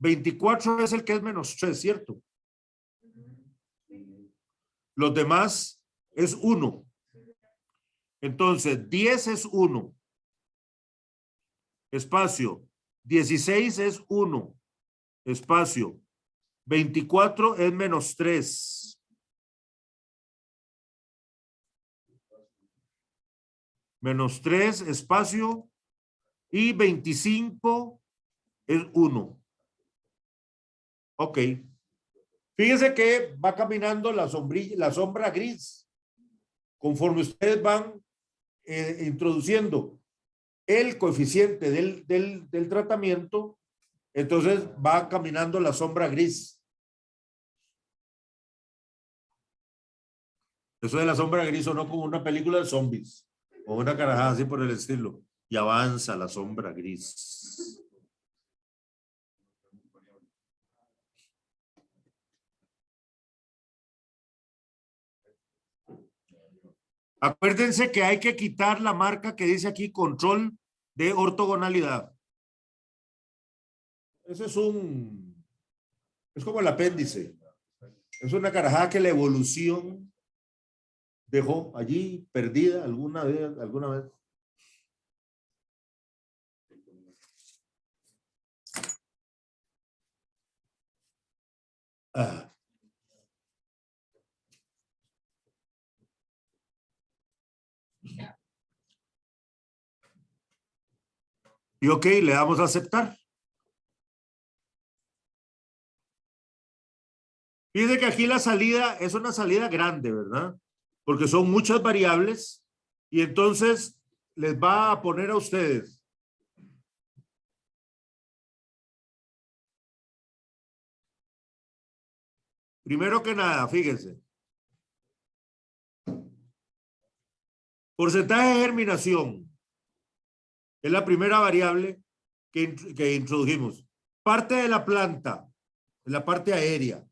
24 es el que es menos 3, ¿cierto? Los demás es 1. Entonces, 10 es 1. Espacio. 16 es 1. Espacio. 24 es menos 3. Menos 3, espacio. Y 25 es 1. Ok. Fíjense que va caminando la sombra gris. Conforme ustedes van introduciendo el coeficiente del tratamiento, entonces va caminando la sombra gris. Eso de la sombra gris sonó como una película de zombies o una carajada así por el estilo. Y avanza la sombra gris. Acuérdense que hay que quitar la marca que dice aquí control de ortogonalidad. Eso es como el apéndice. Es una carajada que la evolución dejó allí perdida alguna vez. Ah. Y ok, le damos a aceptar. Fíjense que aquí la salida es una salida grande, ¿verdad? Porque son muchas variables y entonces les va a poner a ustedes. Primero que nada, fíjense. Porcentaje de germinación. Es la primera variable que introdujimos. Parte de la planta, la parte aérea.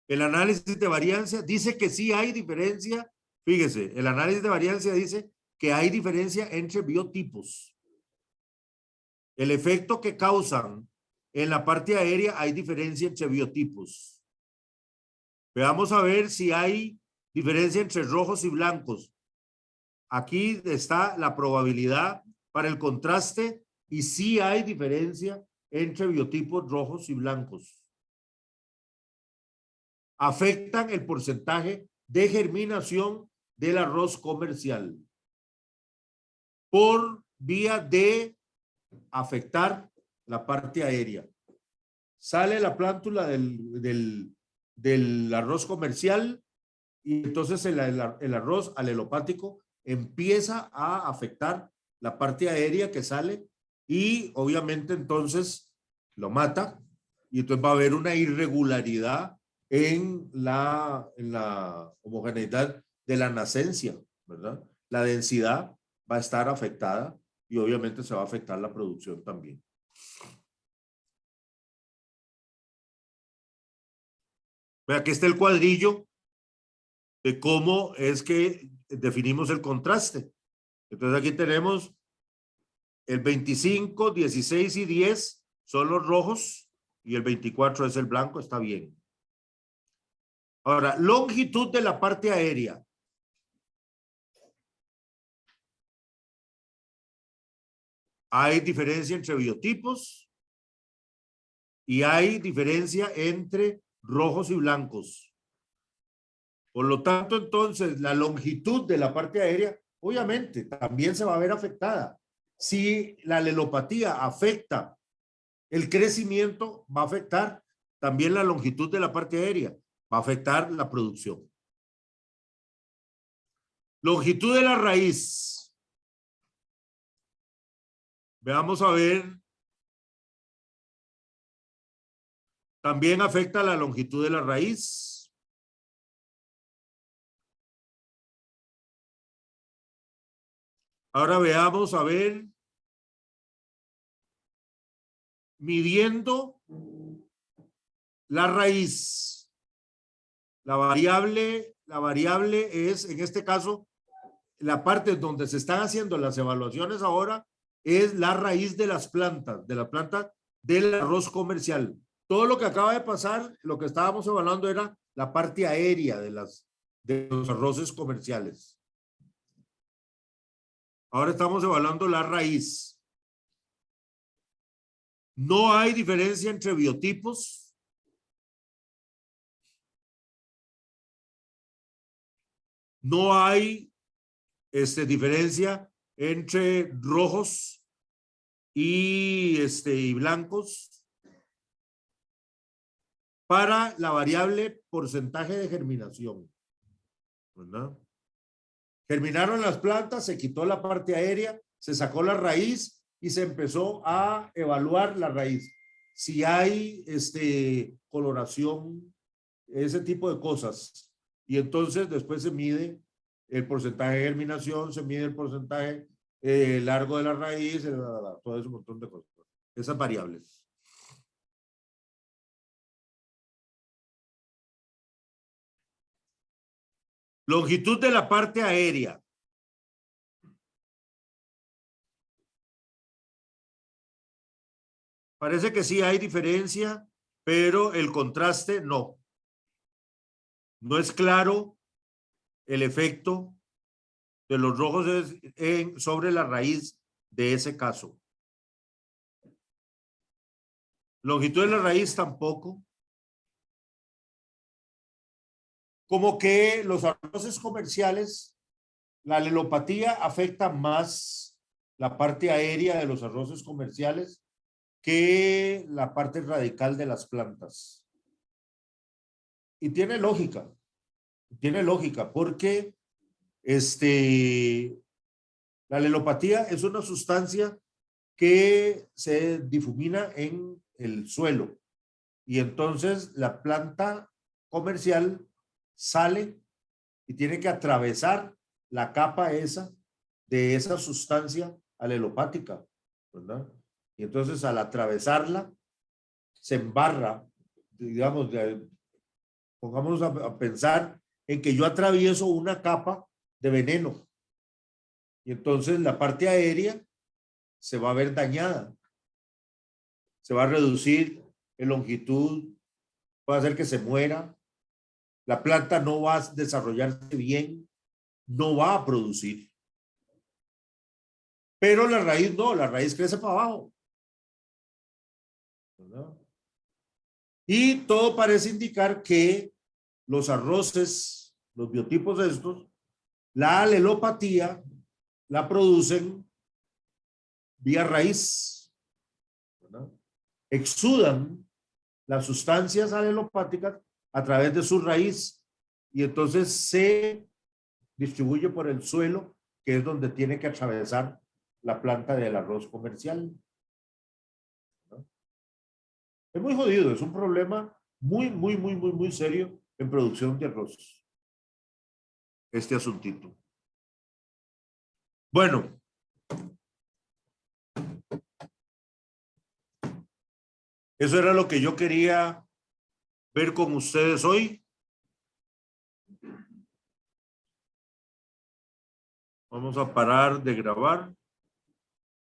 El análisis de variancia dice que sí hay diferencia. Fíjese, el análisis de variancia dice que hay diferencia entre biotipos. El efecto que causan en la parte aérea hay diferencia entre biotipos. Veamos a ver si hay diferencia entre rojos y blancos. Aquí está la probabilidad para el contraste y sí hay diferencia entre biotipos rojos y blancos. Afectan el porcentaje de germinación del arroz comercial por vía de afectar la parte aérea. Sale la plántula del arroz comercial y entonces el arroz alelopático empieza a afectar la parte aérea que sale y obviamente entonces lo mata y entonces va a haber una irregularidad en la homogeneidad de la nacencia, ¿verdad? La densidad va a estar afectada y obviamente se va a afectar la producción también. Vea, aquí está el cuadrillo de cómo es que definimos el contraste. Entonces aquí tenemos el 25, 16 y 10 son los rojos y el 24 es el blanco, está bien. Ahora, longitud de la parte aérea. Hay diferencia entre biotipos y hay diferencia entre rojos y blancos. Por lo tanto, entonces, la longitud de la parte aérea, obviamente, también se va a ver afectada. Si la alelopatía afecta el crecimiento, va a afectar también la longitud de la parte aérea, va a afectar la producción. Longitud de la raíz. Veamos a ver. También afecta la longitud de la raíz. Ahora veamos a ver. Midiendo la raíz. La variable es, en este caso, la parte donde se están haciendo las evaluaciones ahora es la raíz de las plantas, de la planta del arroz comercial. Todo lo que acaba de pasar, lo que estábamos evaluando era la parte aérea de los arroces comerciales. Ahora estamos evaluando la raíz. No hay diferencia entre biotipos. No hay diferencia entre rojos y blancos para la variable porcentaje de germinación, ¿verdad? Germinaron las plantas, se quitó la parte aérea, se sacó la raíz y se empezó a evaluar la raíz. Si hay coloración ese tipo de cosas. Y entonces después se mide el porcentaje de germinación, se mide el porcentaje largo de la raíz, todo ese montón de cosas. Esas variables. Longitud de la parte aérea. Parece que sí hay diferencia, pero el contraste no. No es claro el efecto de los rojos sobre la raíz de ese caso. Longitud de la raíz tampoco. Como que los arroces comerciales, la alelopatía afecta más la parte aérea de los arroces comerciales que la parte radical de las plantas. Y tiene lógica porque la alelopatía es una sustancia que se difumina en el suelo y entonces la planta comercial sale y tiene que atravesar la capa esa de esa sustancia alelopática, ¿verdad? Y entonces al atravesarla se embarra, digamos, pongámonos a pensar en que yo atravieso una capa de veneno y entonces la parte aérea se va a ver dañada, se va a reducir en longitud, puede hacer que se muera, la planta no va a desarrollarse bien, no va a producir. Pero la raíz no, la raíz crece para abajo, ¿verdad? Y todo parece indicar que los arroces, los biotipos estos, la alelopatía la producen vía raíz, ¿verdad? Exudan las sustancias alelopáticas a través de su raíz y entonces se distribuye por el suelo, que es donde tiene que atravesar la planta del arroz comercial, ¿no? Es muy jodido, es un problema muy serio en producción de arroz. Este asuntito. Bueno. Eso era lo que yo quería ver con ustedes hoy. Vamos a parar de grabar.